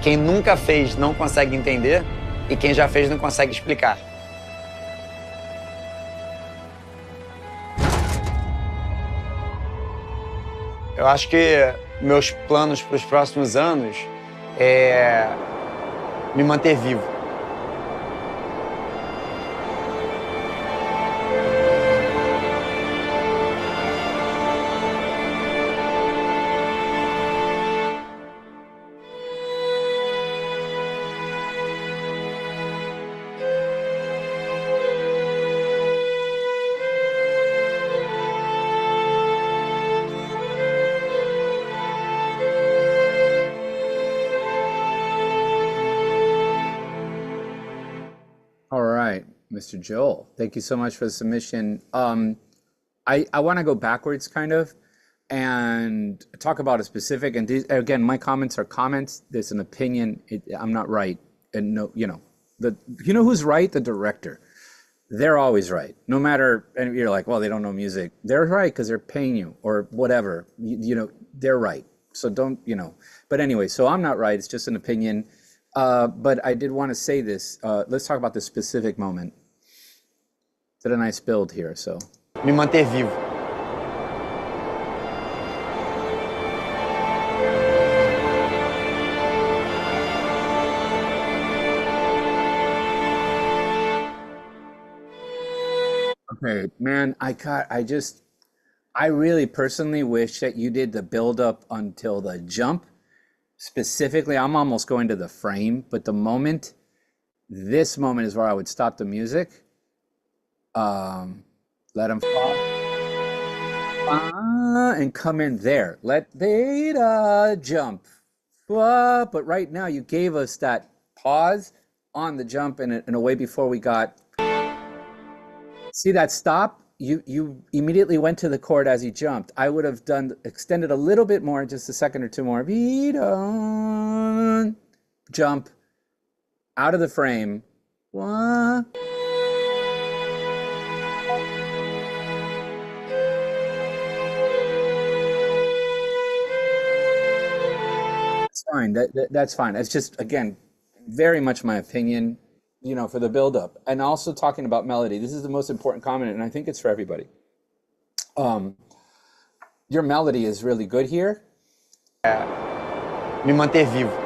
Quem nunca fez não consegue entender e quem já fez não consegue explicar. Eu acho que meus planos para os próximos anos é me manter vivo. Mr. Joel, thank you so much for the submission. I want to go backwards kind of and talk about a specific, and these, again, my comments are comments. There's an opinion. I'm not right. And no, you know who's right? The director. They're always right. No matter, and you're like, well, they don't know music. They're right because they're paying you or whatever. They're right. So don't, but anyway, so I'm not right. It's just an opinion. But I did want to say this. Let's talk about this specific moment. Did a nice build here, so. Me manter vivo. Okay, man, I really personally wish that you did the build up until the jump. Specifically, I'm almost going to the frame, but this moment is where I would stop the music. Let them fall. And come in there. Let theta jump. But right now you gave us that pause on the jump in a way before we got. See that stop? You immediately went to the chord as he jumped. I would have extended a little bit more, just a second or two more. Jump out of the frame What? That's fine. That's fine. That's just, again, very much my opinion, for the build-up. And also talking about melody. This is the most important comment, and I think it's for everybody. Your melody is really good here. Me manter vivo.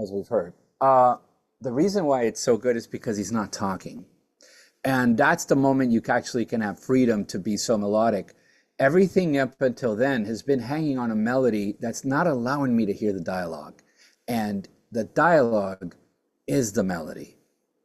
As we've heard. The reason why it's so good is because he's not talking. And that's the moment you actually can have freedom to be so melodic. Everything up until then has been hanging on a melody that's not allowing me to hear the dialogue. And the dialogue is the melody.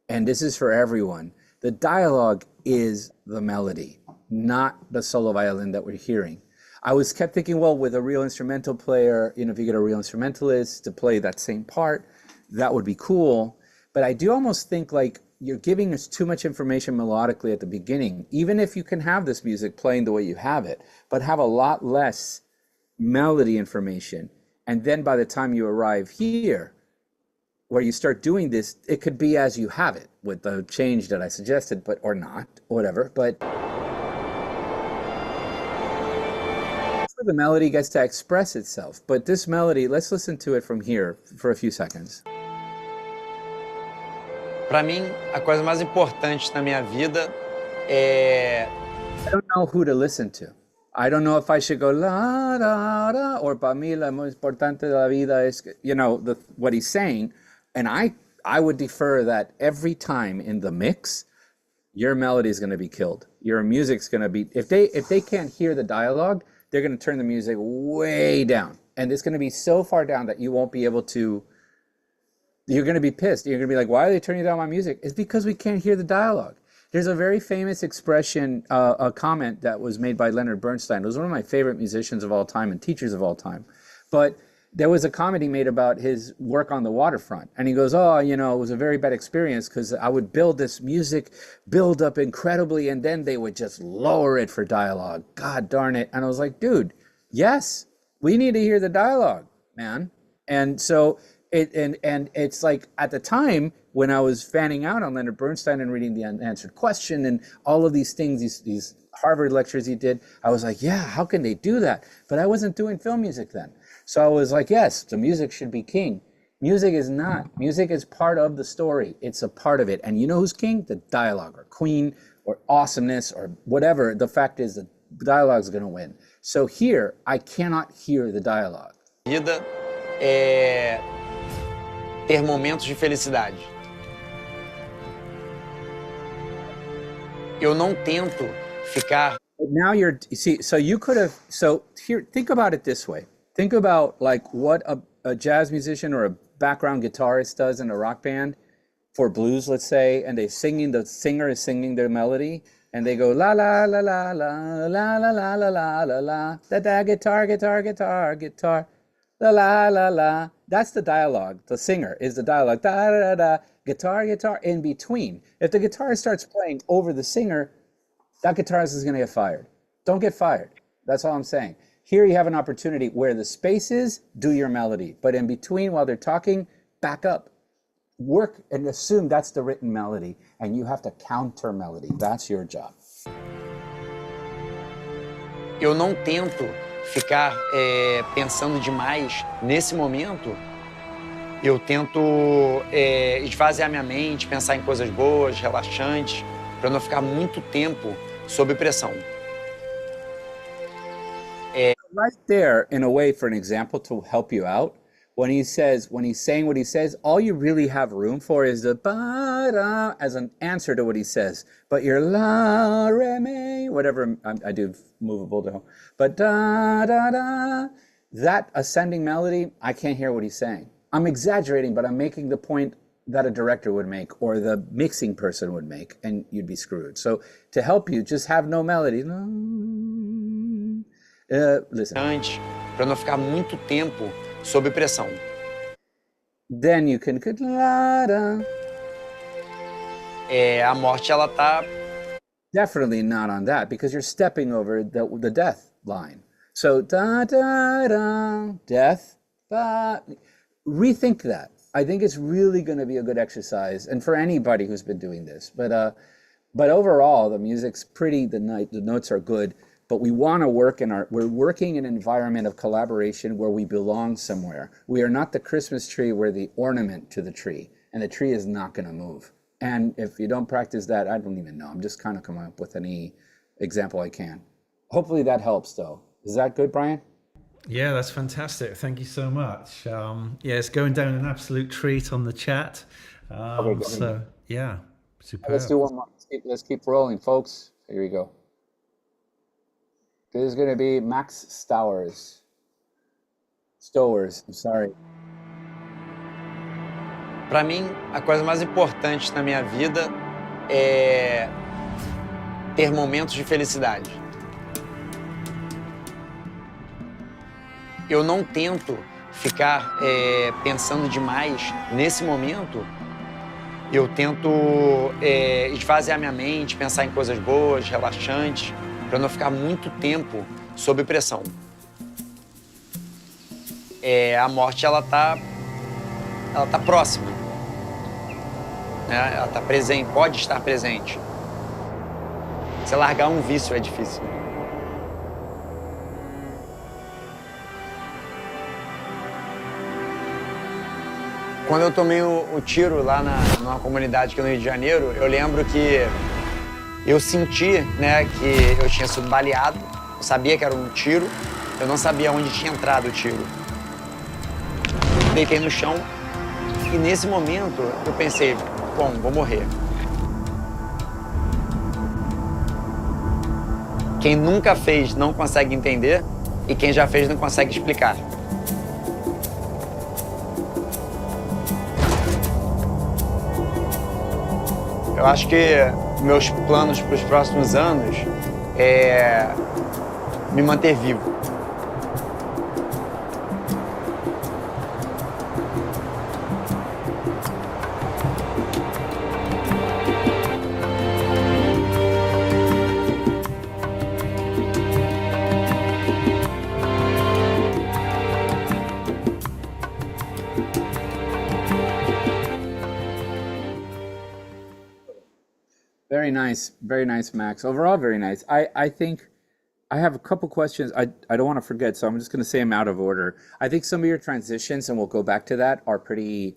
And this is for everyone. The dialogue is the melody, not the solo violin that we're hearing. I was kept thinking, well, with a real instrumental player, if you get a real instrumentalist to play that same part, that would be cool. But I do almost think like you're giving us too much information melodically at the beginning, even if you can have this music playing the way you have it, but have a lot less melody information. And then by the time you arrive here, where you start doing this, it could be as you have it with the change that I suggested, but or not, whatever. But the melody gets to express itself. But this melody, let's listen to it from here for a few seconds. Para mim, a coisa mais importante na minha vida é... I don't know who to listen to. I don't know if I should go la da da, or para mí lo más importante de la vida es, what he's saying. And I would defer that every time in the mix, your melody is going to be killed. Your music's going to be, if they can't hear the dialogue, they're going to turn the music way down. And it's going to be so far down that you won't be able to, you're going to be pissed. You're going to be like, why are they turning down my music? It's because we can't hear the dialogue. There's a very famous expression, a comment that was made by Leonard Bernstein. It was one of my favorite musicians of all time and teachers of all time. But there was a comment he made about his work on the waterfront. And he goes, it was a very bad experience because I would build this music, build up incredibly, and then they would just lower it for dialogue. God darn it. And I was like, dude, yes, we need to hear the dialogue, man. And so it's like at the time when I was fanning out on Leonard Bernstein and reading The Unanswered Question and all of these things, these Harvard lectures he did, I was like, yeah, how can they do that? But I wasn't doing film music then. So I was like, yes, the music should be king. Music is not. Music is part of the story. It's a part of it. And you know who's king? The dialogue, or queen, or awesomeness, or whatever. The fact is the dialogue is going to win. So here, I cannot hear the dialogue. Vida é ter momentos de felicidade. Eu não tento ficar. But now you see, so you could have, so here, think about it this way. Think about like what a jazz musician or a background guitarist does in a rock band for blues, let's say, and the singer is singing their melody, and they go la la la la la la la la la la la la da guitar la la la la. That's the dialogue. The singer is the dialogue. Da da da guitar in between. If the guitarist starts playing over the singer, that guitarist is going to get fired. Don't get fired. That's all I'm saying. Here you have an opportunity where the space is, do your melody. But in between, while they're talking, back up. Work and assume that's the written melody. And you have to counter melody. That's your job. Eu não tento ficar pensando demais nesse momento. Eu tento esvaziar minha mente, pensar em coisas boas, relaxantes, para não ficar muito tempo sob pressão. Right there, in a way, for an example to help you out, when he's saying what he says, all you really have room for is the ba-da as an answer to what he says. But your la, re, me, whatever, I do movable down, but da, da, da, that ascending melody, I can't hear what he's saying. I'm exaggerating, but I'm making the point that a director would make or the mixing person would make, and you'd be screwed. So to help you, just have no melody. Listen. Antes, para não ficar muito tempo sob pressão. Then you can a morte ela tá definitely not on that because you're stepping over the death line. So da da da death, but rethink that. I think it's really going to be a good exercise, and for anybody who's been doing this. But overall, the music's pretty. The notes are good. But we want to work we're working in an environment of collaboration where we belong somewhere. We are not the Christmas tree, we're the ornament to the tree, and the tree is not going to move. And if you don't practice that, I don't even know. I'm just kind of coming up with any example I can. Hopefully that helps, though. Is that good, Brian? Yeah, that's fantastic. Thank you so much. Yeah, it's going down an absolute treat on the chat. Okay, good. So, yeah, superb. Let's do one more. Let's keep rolling, folks. Here we go. This is going to be Max Stowers. I'm sorry. Para mim, a coisa mais importante na minha vida é ter momentos de felicidade. Eu não tento ficar pensando demais nesse momento. Eu tento esvaziar minha mente, pensar em coisas boas, relaxantes, para não ficar muito tempo sob pressão. A morte, ela tá próxima, né? Ela tá presente, pode estar presente. Você largar um vício é difícil. Quando eu tomei o tiro lá numa comunidade aqui no Rio de Janeiro, eu lembro que eu senti, né, que eu tinha sido baleado, eu sabia que era um tiro, eu não sabia onde tinha entrado o tiro. Deitei no chão e nesse momento eu pensei, bom, vou morrer. Quem nunca fez não consegue entender e quem já fez não consegue explicar. Eu acho que meus planos para os próximos anos é me manter vivo. Very nice, Max. Overall, very nice. I think I have a couple questions. I don't want to forget, so I'm just going to say them out of order. I think some of your transitions, and we'll go back to that, are pretty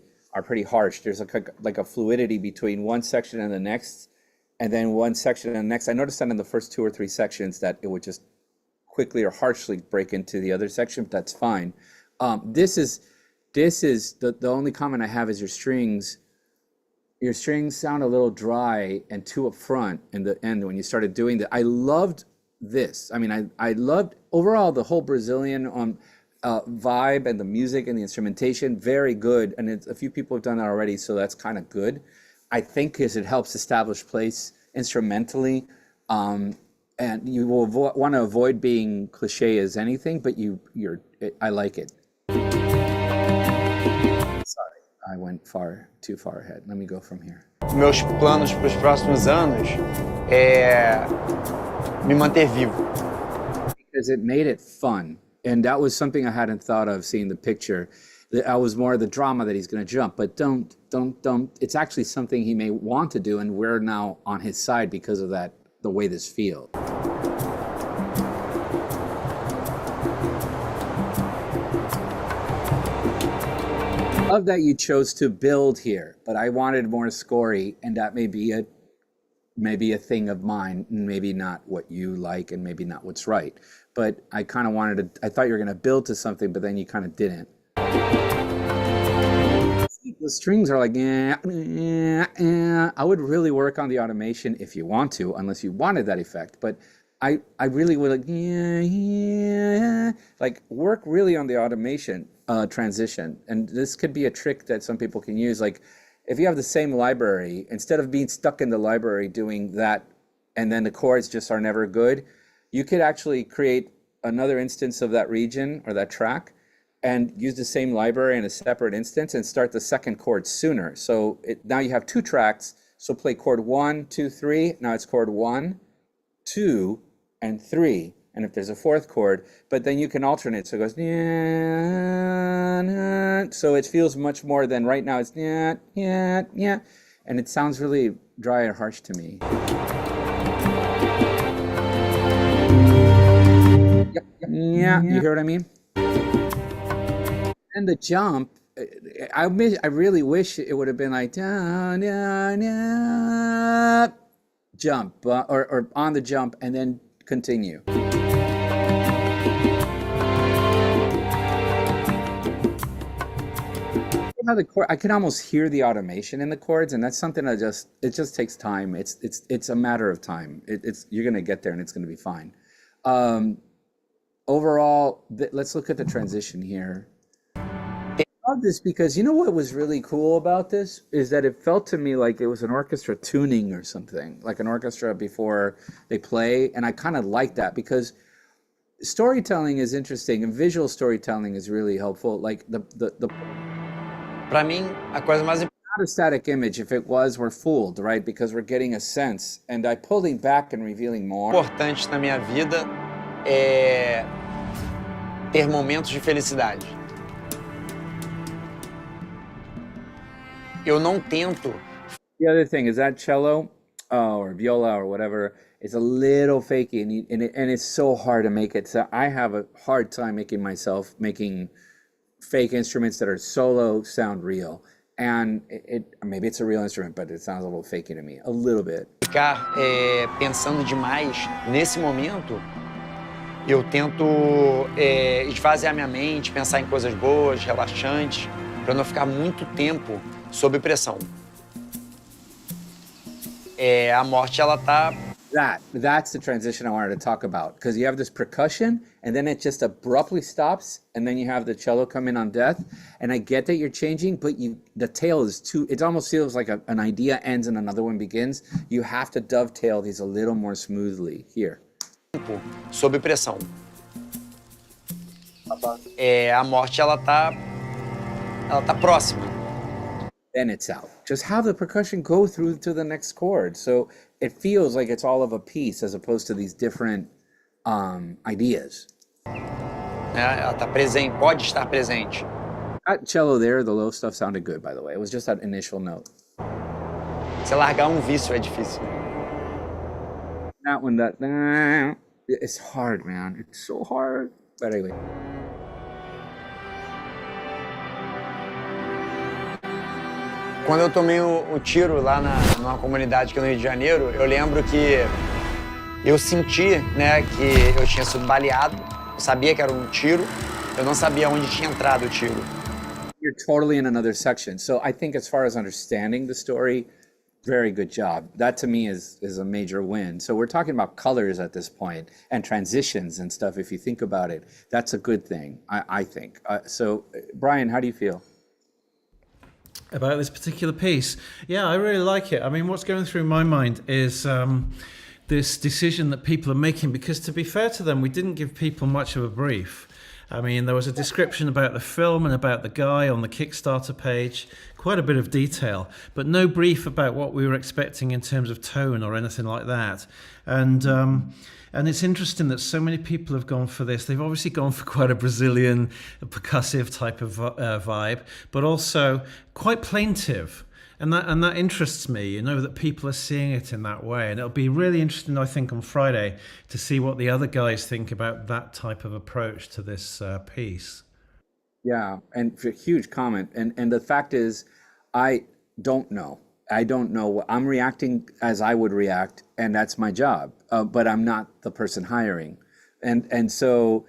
harsh. There's like a fluidity between one section and the next, and then one section and the next. I noticed that in the first 2 or 3 sections that it would just quickly or harshly break into the other section, but that's fine. This is the only comment I have is your strings. Your strings sound a little dry and too up front in the end when you started doing that. I loved this. I mean, I loved overall the whole Brazilian vibe and the music and the instrumentation. Very good, and a few people have done that already, so that's kind of good. I think because it helps establish place instrumentally, and you will want to avoid being cliche as anything, but I like it. I went too far ahead. Let me go from here. Meus planos para os próximos anos é me manter vivo. Because it made it fun. And that was something I hadn't thought of seeing the picture. I was more the drama that he's going to jump, but don't. It's actually something he may want to do, and we're now on his side because of that, the way this feels. Love that you chose to build here, but I wanted more scory, and that may be a thing of mine, and maybe not what you like, and maybe not what's right. But I kind of wanted to. I thought you were going to build to something, but then you kind of didn't. The strings are like, I would really work on the automation if you want to, unless you wanted that effect. But I really would like work really on the automation transition. And this could be a trick that some people can use. Like if you have the same library, instead of being stuck in the library doing that, and then the chords just are never good, you could actually create another instance of that region or that track and use the same library in a separate instance and start the second chord sooner. So now you have 2 tracks. So play chord 1, 2, 3. Now it's chord 1. 2, and 3. And if there's a fourth chord, but then you can alternate. So it goes, yeah, nah. So it feels much more than right now. It's yeah, yeah, yeah. And it sounds really dry and harsh to me. Yeah, you hear what I mean? And the jump, I really wish it would have been like da, da, da, jump or on the jump and then continue. How the chord, I can almost hear the automation in the chords, and that's something it just takes time. It's a matter of time. You're gonna get there, and it's gonna be fine. Overall, let's look at the transition here. I love this because you know what was really cool about this is that it felt to me like it was an orchestra tuning or something, like an orchestra before they play, and I kind of like that because storytelling is interesting and visual storytelling is really helpful. Like the Para mim, a coisa mais not a static image. If it was, we're fooled, right? Because we're getting a sense. And by pulling back and revealing more. importante na minha vida é ter momentos de felicidade. Eu não tento. The other thing is that cello or viola or whatever is a little fakey, and it's so hard to make it. So I have a hard time making fake instruments that are solo sound real. And maybe it's a real instrument, but it sounds a little fakey to me, a little bit. Ficar pensando demais nesse momento, eu tento esvaziar minha mente, pensar em coisas boas, relaxantes, para não ficar muito tempo sob pressão. A morte, ela tá... That's the transition I wanted to talk about, because you have this percussion and then it just abruptly stops and then you have the cello come in on death, and I get that you're changing, but the tail is it almost feels like an idea ends and another one begins. You have to dovetail these a little more smoothly here. Sob pressão. A morte, ela tá próxima. Then it's out. Just have the percussion go through to the next chord. So it feels like it's all of a piece as opposed to these different ideas. Ela tá presente, pode estar presente. That cello there, the low stuff sounded good, by the way. It was just that initial note. Se largar vício é difícil. That one, it's hard, man. It's so hard. But anyway. Quando eu tomei o tiro lá numa comunidade aqui no Rio de Janeiro, eu lembro que eu senti, né, que eu tinha sido baleado, eu sabia que era um tiro, eu não sabia onde tinha entrado o tiro. You're totally in another section. So I think as far as understanding the story, very good job. That to me is a major win. So we're talking about colors at this point and transitions and stuff. If you think about it, that's a good thing, I think. So Brian, how do you feel about this particular piece? Yeah, I really like it. I mean, what's going through my mind is this decision that people are making, because to be fair to them, we didn't give people much of a brief. I mean, there was a description about the film and about the guy on the Kickstarter page, quite a bit of detail, but no brief about what we were expecting in terms of tone or anything like that. And it's interesting that so many people have gone for this. They've obviously gone for quite a Brazilian percussive type of vibe, but also quite plaintive. And that interests me, you know, that people are seeing it in that way. And it'll be really interesting, I think, on Friday to see what the other guys think about that type of approach to this piece. Yeah, and a huge comment. And the fact is, I don't know. I'm reacting as I would react, and that's my job. But I'm not the person hiring. And so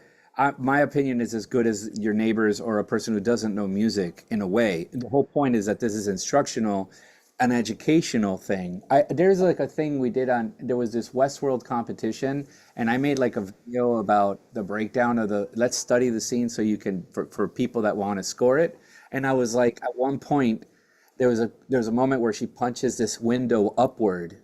my opinion is as good as your neighbor's or a person who doesn't know music in a way. The whole point is that this is instructional, an educational thing. There's like a thing we did there was this Westworld competition, and I made like a video about the breakdown of let's study the scene so you can, for people that want to score it. And I was like, at one point, there was a moment where she punches this window upward,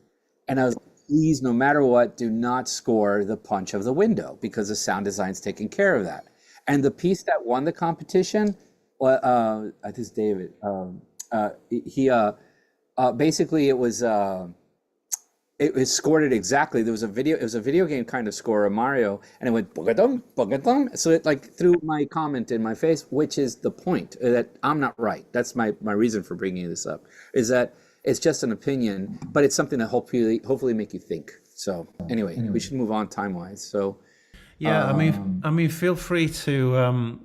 and I was like, please, no matter what, do not score the punch of the window, because the sound design's taking care of that. And the piece that won the competition, I think it's David. He basically it was It scored it exactly. There was a video. It was a video game kind of score, a Mario, and it went bogadum, bogadum. So it like threw my comment in my face, which is the point that I'm not right. That's my reason for bringing this up. Is that it's just an opinion, but it's something that hopefully make you think. So anyway, we should move on time wise. So Yeah, I mean, feel free to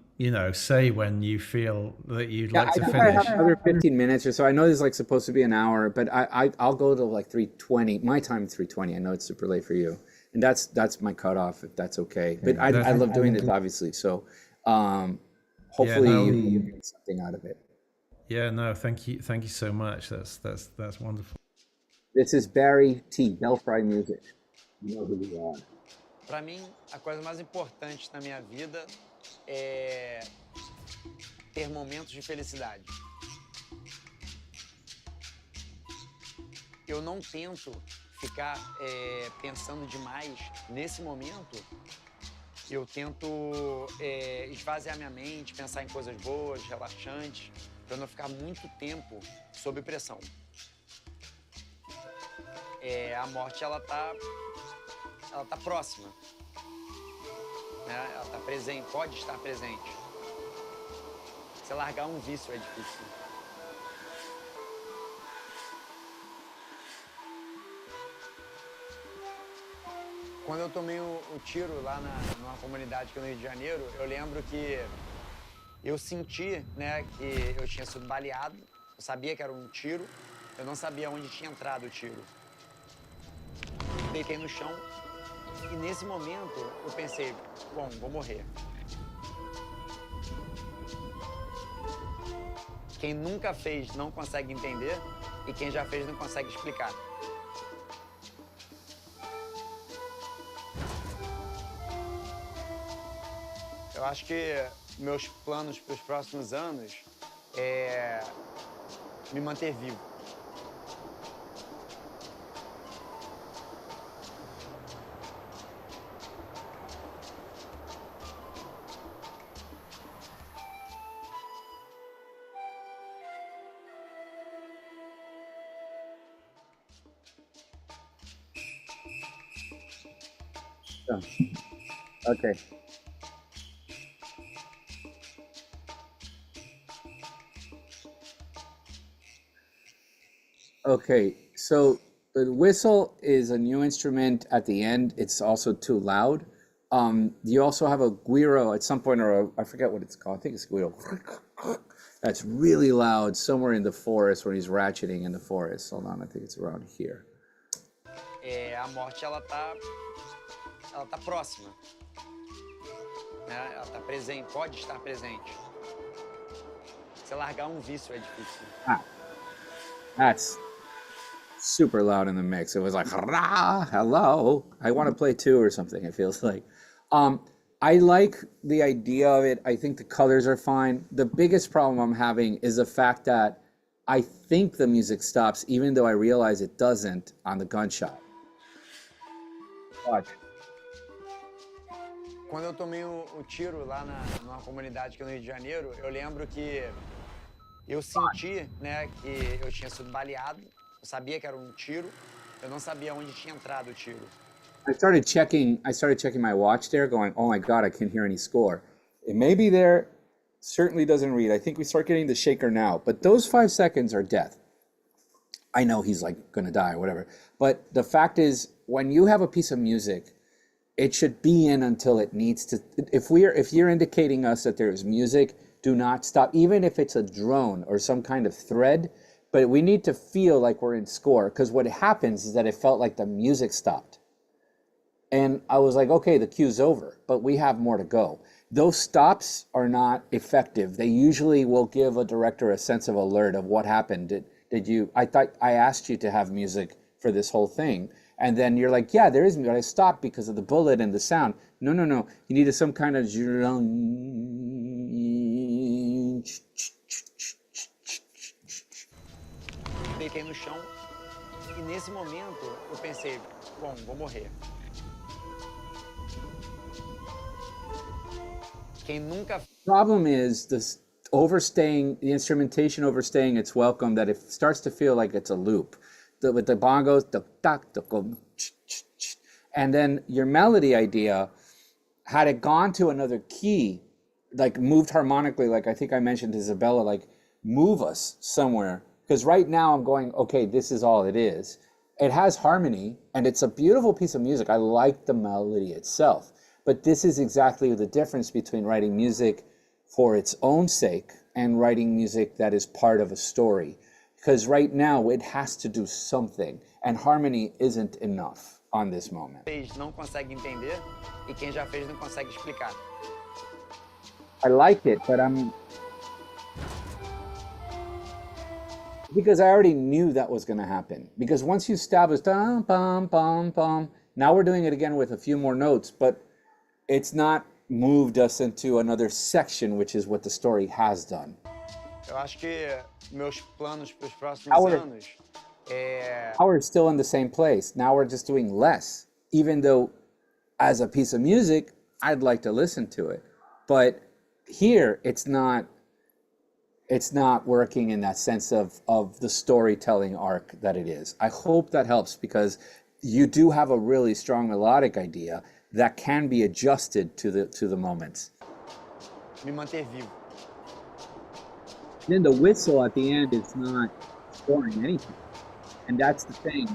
say when you feel that you'd yeah, like to I think I finish. have another 15 minutes or so. I know this is like supposed to be an hour, but I'll go to like 3:20. My time is 3:20. I know it's super late for you, and that's my cutoff if that's okay. But I love doing this obviously. So hopefully no. you get something out of it. Yeah, no, thank you so much. That's wonderful. This is Barry T. Belfry Music. You know who we are. Para mim, a coisa mais importante na minha vida é ter momentos de felicidade. Eu não tento ficar pensando demais nesse momento. Eu tento esvaziar minha mente, pensar em coisas boas, relaxantes, para não ficar muito tempo sob pressão. A morte, ela tá próxima, né? Ela tá presente, pode estar presente. Você largar um vício é difícil. Quando eu tomei o tiro lá numa comunidade aqui no Rio de Janeiro, eu lembro que eu senti, né, que eu tinha sido baleado, eu sabia que era um tiro, eu não sabia onde tinha entrado o tiro. Deitei no chão e nesse momento eu pensei, bom, vou morrer. Quem nunca fez não consegue entender e quem já fez não consegue explicar. Eu acho que meus planos para os próximos anos é me manter vivo. Oh, okay. Okay, so the whistle is a new instrument at the end. It's also too loud. You also have a guiro at some point, or I forget what it's called. I think it's guiro. That's really loud somewhere in the forest when he's ratcheting in the forest. Hold on, I think it's around here. A morte, ela tá próxima, né? Ela tá presente, pode estar presente. Você largar um vício é difícil. That's super loud in the mix. It was like, "Rah, hello, I want to play two or something," it feels like. I like the idea of it. I think the colors are fine. The biggest problem I'm having is the fact that I think the music stops, even though I realize it doesn't on the gunshot. Watch. Quando eu tomei o tiro lá numa comunidade aqui no Rio de Janeiro, eu lembro que eu senti, né, que eu tinha sido baleado, eu sabia que era um tiro, eu não sabia onde tinha entrado o tiro. I started checking my watch there, going, oh my God, I can't hear any score. It may be there, certainly doesn't read. I think we start getting the shaker now, but those 5 seconds are death. I know he's like gonna die or whatever, but the fact is, when you have a piece of music, it should be in until it needs to. If you're indicating us that there is music, do not stop, even if it's a drone or some kind of thread, but we need to feel like we're in score, because what happens is that it felt like the music stopped. And I was like, okay, the cue's over, but we have more to go. Those stops are not effective. They usually will give a director a sense of alert of what happened. I thought I asked you to have music for this whole thing. And then you're like, yeah, there is music. I stopped because of the bullet and the sound. No. You needed some kind of... Deitei no chão e nesse momento eu pensei, bom, vou morrer. Quem nunca... Problem is this overstaying, the instrumentation overstaying its welcome, that it starts to feel like it's a loop. with the bongos, and then your melody idea, had it gone to another key, like moved harmonically, like I think I mentioned to Isabella, like move us somewhere. Because right now I'm going, okay, this is all it is. It has harmony and it's a beautiful piece of music. I like the melody itself, but this is exactly the difference between writing music for its own sake and writing music that is part of a story. Because right now it has to do something, and harmony isn't enough on this moment. Não consegue entender e quem já fez não consegue explicar. I like it, but because I already knew that was going to happen. Because once you establish dum, bum, bum, bum, now we're doing it again with a few more notes, but it's not moved us into another section, which is what the story has done. Eu acho que meus planos para os próximos anos Now we're still in the same place. Now we're just doing less, even though as a piece of music, I'd like to listen to it. But here, it's not working in that sense of the storytelling arc that it is. I hope that helps, because you do have a really strong melodic idea that can be adjusted to the moments. me manter vivo. Then the whistle at the end is not scoring anything. And that's the thing.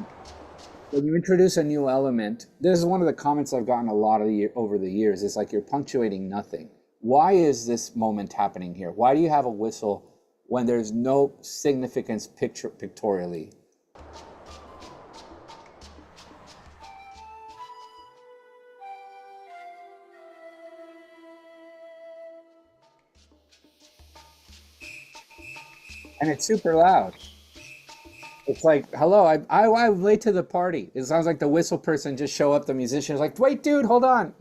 When you introduce a new element, this is one of the comments I've gotten a lot over the years. It's like you're punctuating nothing. Why is this moment happening here? Why do you have a whistle when there's no significance pictorially? And it's super loud. It's like, hello, I'm late to the party. It sounds like the whistle person just show up, the musician is like, wait, dude, hold on,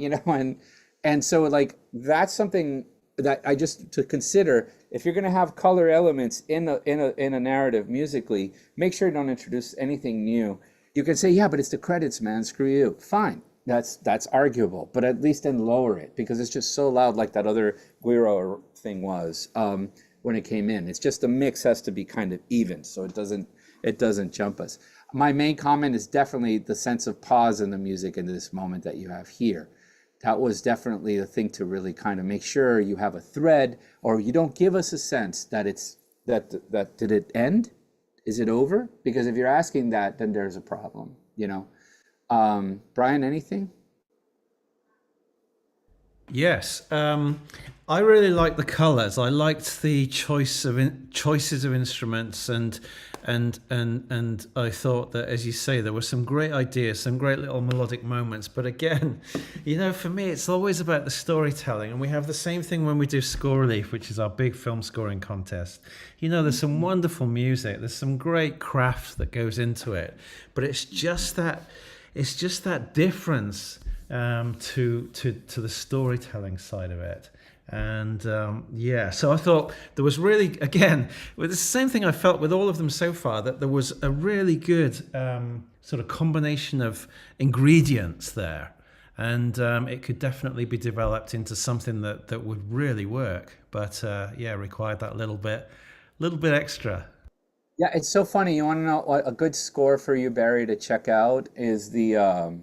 and so like that's something that I just to consider. If you're going to have color elements in a narrative musically, make sure you don't introduce anything new. You can say, yeah, but it's the credits, man. Screw you. Fine, that's arguable, but at least then lower it, because it's just so loud, like that other Guiro thing was when it came in. It's just the mix has to be kind of even, so it doesn't jump us. My main comment is definitely the sense of pause in the music in this moment that you have here. That was definitely the thing to really kind of make sure you have a thread, or you don't give us a sense that that did it end? Is it over? Because if you're asking that, then there's a problem, Brian, anything? Yes, I really liked the colors. I liked the choices of instruments, and I thought that, as you say, there were some great ideas, some great little melodic moments. But again, for me, it's always about the storytelling, and we have the same thing when we do Score Relief, which is our big film scoring contest. There's some wonderful music, there's some great craft that goes into it, but it's just that difference to the storytelling side of it. And so I thought there was really, again, with the same thing I felt with all of them so far, that there was a really good sort of combination of ingredients there, and it could definitely be developed into something that would really work, but required that little bit extra. Yeah, it's so funny. You want to know what a good score for you, Barry, to check out is the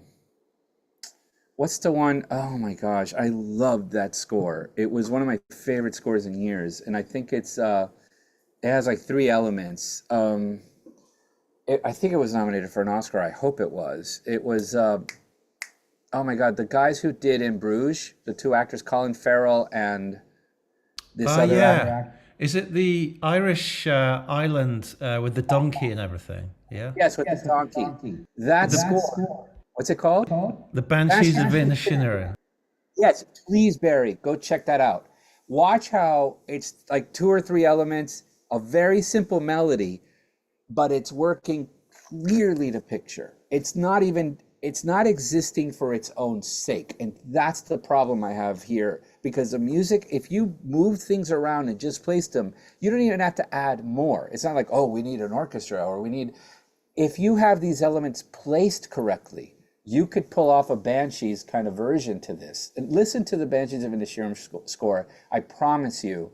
what's the one? Oh my gosh, I loved that score. It was one of my favorite scores in years, and I think it has like 3 elements. I think it was nominated for an Oscar. I hope it was. It was oh my God, the guys who did In Bruges, the 2 actors, Colin Farrell and this other actor. Is it the Irish island with the donkey and everything? Yeah. Yes, with the donkey. That score. What's it called? The Banshees of Inisherin. Yes, please, Barry, go check that out. Watch how it's like 2 or 3 elements, a very simple melody, but it's working clearly to picture. It's not existing for its own sake. And that's the problem I have here, because the music, if you move things around and just place them, you don't even have to add more. It's not like, oh, we need an orchestra, or if you have these elements placed correctly, you could pull off a Banshees kind of version to this. And listen to the Banshees of Inisherin score. I promise you,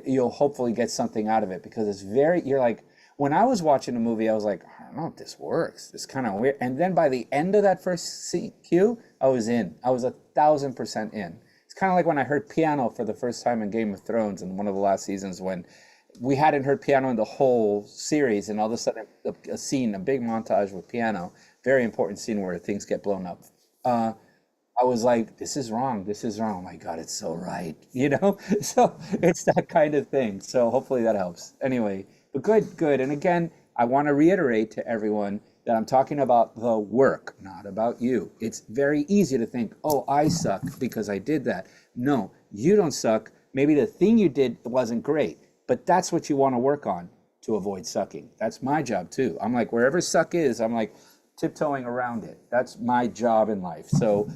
you'll hopefully get something out of it, because it's you're like, when I was watching the movie, I was like, I don't know if this works. It's kind of weird. And then by the end of that first cue, I was in. I was 1,000% in. It's kind of like when I heard piano for the first time in Game of Thrones in one of the last seasons, when we hadn't heard piano in the whole series, and all of a sudden a scene, a big montage with piano, very important scene where things get blown up. I was like, this is wrong. This is wrong. Oh my God, it's so right. You know? So it's that kind of thing. So hopefully that helps. Anyway, but good. And again, I want to reiterate to everyone that I'm talking about the work, not about you. It's very easy to think, oh, I suck because I did that. No, you don't suck. Maybe the thing you did wasn't great, but that's what you want to work on to avoid sucking. That's my job too. I'm like, wherever suck is, I'm like tiptoeing around it. That's my job in life. So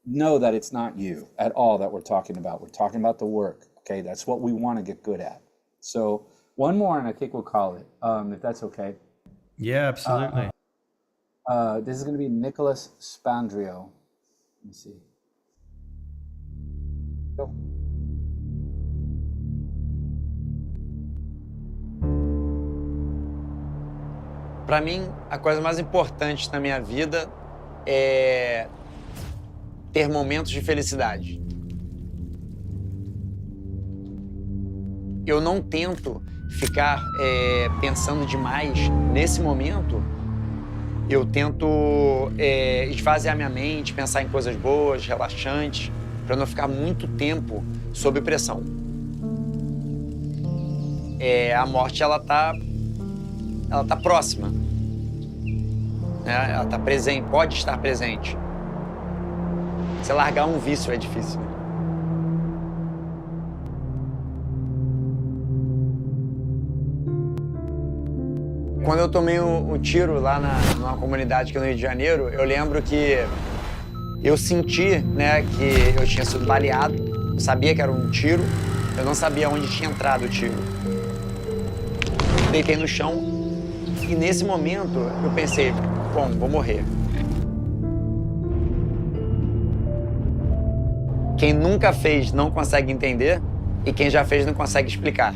know that it's not you at all that we're talking about. We're talking about the work. Okay, that's what we want to get good at. So one more, and I think we'll call it, if that's okay. Yeah, absolutely. This is going to be Nicholas Spandrio. Let me see. Go. Para mim, a coisa mais importante na minha vida é ter momentos de felicidade. Eu não tento ficar pensando demais nesse momento. Eu tento esvaziar minha mente, pensar em coisas boas, relaxantes, para não ficar muito tempo sob pressão. A morte, ela tá próxima, né? Ela tá presente, pode estar presente. Você largar um vício é difícil. Quando eu tomei um tiro lá numa comunidade aqui no Rio de Janeiro, eu lembro que eu senti, né, que eu tinha sido baleado. Eu sabia que era um tiro, eu não sabia onde tinha entrado o tiro. Deitei no chão e nesse momento eu pensei, bom, vou morrer. Quem nunca fez não consegue entender e quem já fez não consegue explicar.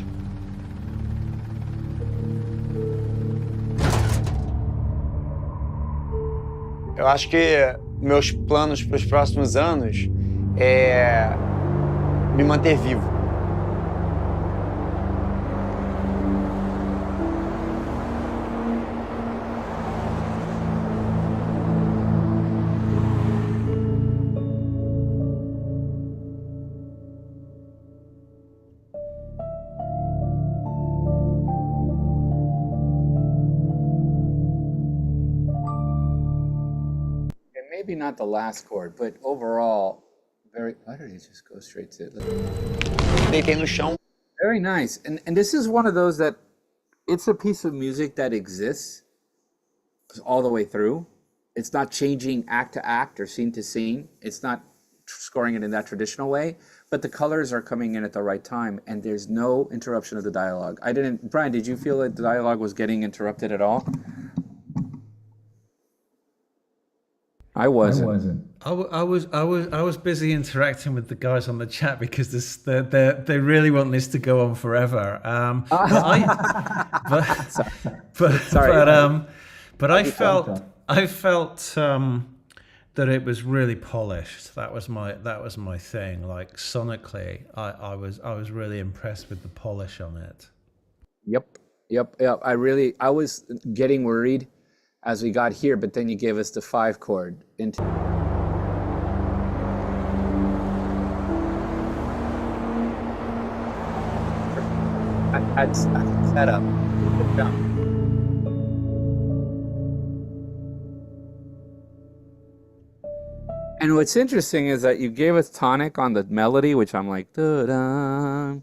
Eu acho que meus planos para os próximos anos é me manter vivo. Maybe not the last chord, but overall, very. Why did it just go straight to it? Deitei no chão. Very nice. And this is one of those that it's a piece of music that exists all the way through. It's not changing act to act or scene to scene. It's not scoring it in that traditional way, but the colors are coming in at the right time and there's no interruption of the dialogue. Brian, did you feel that the dialogue was getting interrupted at all? I wasn't. I was busy interacting with the guys on the chat because they really want this to go on forever. But I felt that it was really polished. That was my thing. Like sonically, I was really impressed with the polish on it. Yep. I was getting worried as we got here, but then you gave us the 5 chord into. I set up. Good job. And what's interesting is that you gave us tonic on the melody, which I'm like, da-dun,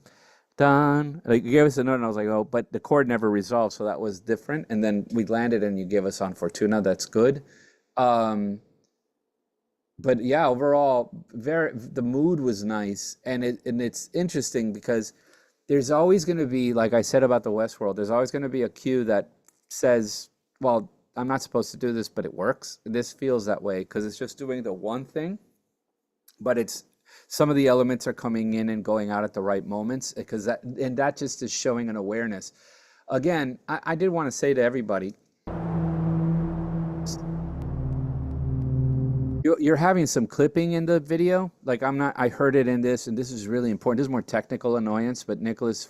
dun. Like you gave us a note and I was like, oh, but the chord never resolved, so that was different. And then we landed and you gave us on Fortuna, that's good. But yeah, overall, the mood was nice. And it's interesting because there's always going to be, like I said about the Westworld, there's always going to be a cue that says, well, I'm not supposed to do this, but it works. This feels that way because it's just doing the one thing, but it's some of the elements are coming in and going out at the right moments because that just is showing an awareness. again, I did want to say to everybody, you're having some clipping in the video. Like I heard it in this, and this is really important. This is more technical annoyance, but Nicholas,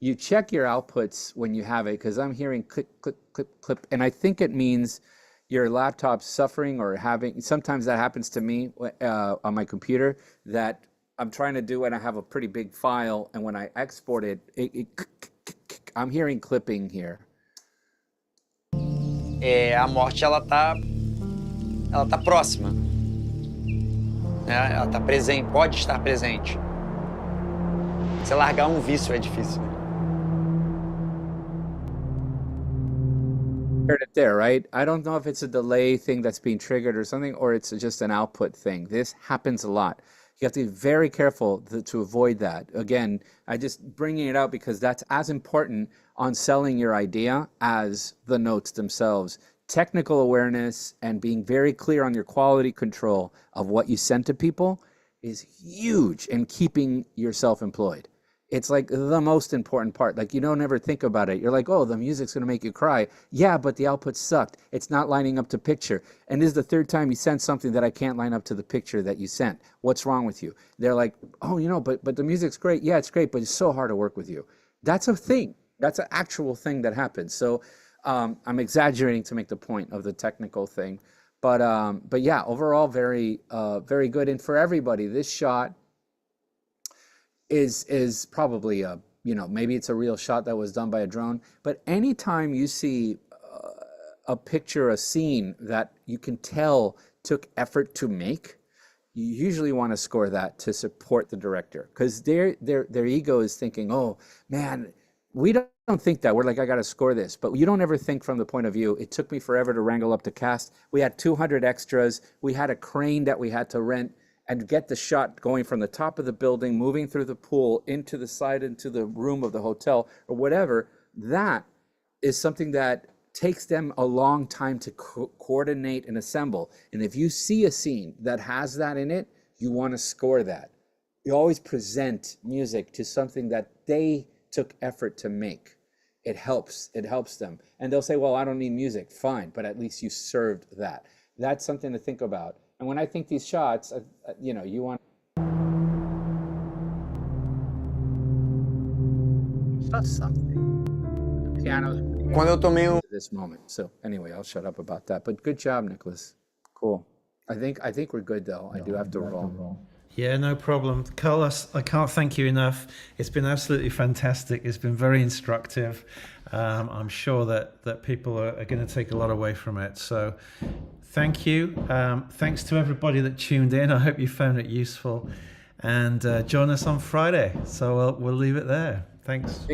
you check your outputs when you have it, because I'm hearing click, click, click, clip, and I think it means your laptop's suffering or sometimes that happens to me on my computer, that I'm trying to do and I have a pretty big file, and when I export it, I'm hearing clipping here. A morte, ela tá próxima. Né? Ela tá presente, pode estar presente. Você largar um vício é difícil. Heard it there, right? I don't know if it's a delay thing that's being triggered or something, or it's just an output thing. This happens a lot. You have to be very careful to avoid that. Again, I just bringing it out because that's as important on selling your idea as the notes themselves. Technical awareness and being very clear on your quality control of what you send to people is huge in keeping yourself employed. It's like the most important part. Like, you don't ever think about it. You're like, oh, the music's going to make you cry. Yeah, but the output sucked. It's not lining up to picture. And this is the third time you sent something that I can't line up to the picture that you sent. What's wrong with you? They're like, oh, but the music's great. Yeah, it's great, but it's so hard to work with you. That's a thing. That's an actual thing that happens. So I'm exaggerating to make the point of the technical thing. But yeah, overall, very good. And for everybody, this shot is probably maybe it's a real shot that was done by a drone, but anytime you see a picture, a scene that you can tell took effort to make, you usually want to score that to support the director, because their ego is thinking, oh man, we don't think that. We're like, I got to score this, but you don't ever think from the point of view, it took me forever to wrangle up the cast. We had 200 extras. We had a crane that we had to rent and get the shot going from the top of the building, moving through the pool, into the side, into the room of the hotel, or whatever. That is something that takes them a long time to coordinate and assemble. And if you see a scene that has that in it, you want to score that. You always present music to something that they took effort to make. It helps them. And they'll say, well, I don't need music. Fine, but at least you served that. That's something to think about. And when I think these shots, you want something. Piano. Quando eu tomei This moment. So anyway, I'll shut up about that. But good job, Nicholas. Cool. I think we're good though. I do have to roll. Yeah, no problem. Carlos, I can't thank you enough. It's been absolutely fantastic. It's been very instructive. I'm sure that people are going to take a lot away from it. So thank you. Thanks to everybody that tuned in. I hope you found it useful. And join us on Friday. So we'll leave it there. Thanks.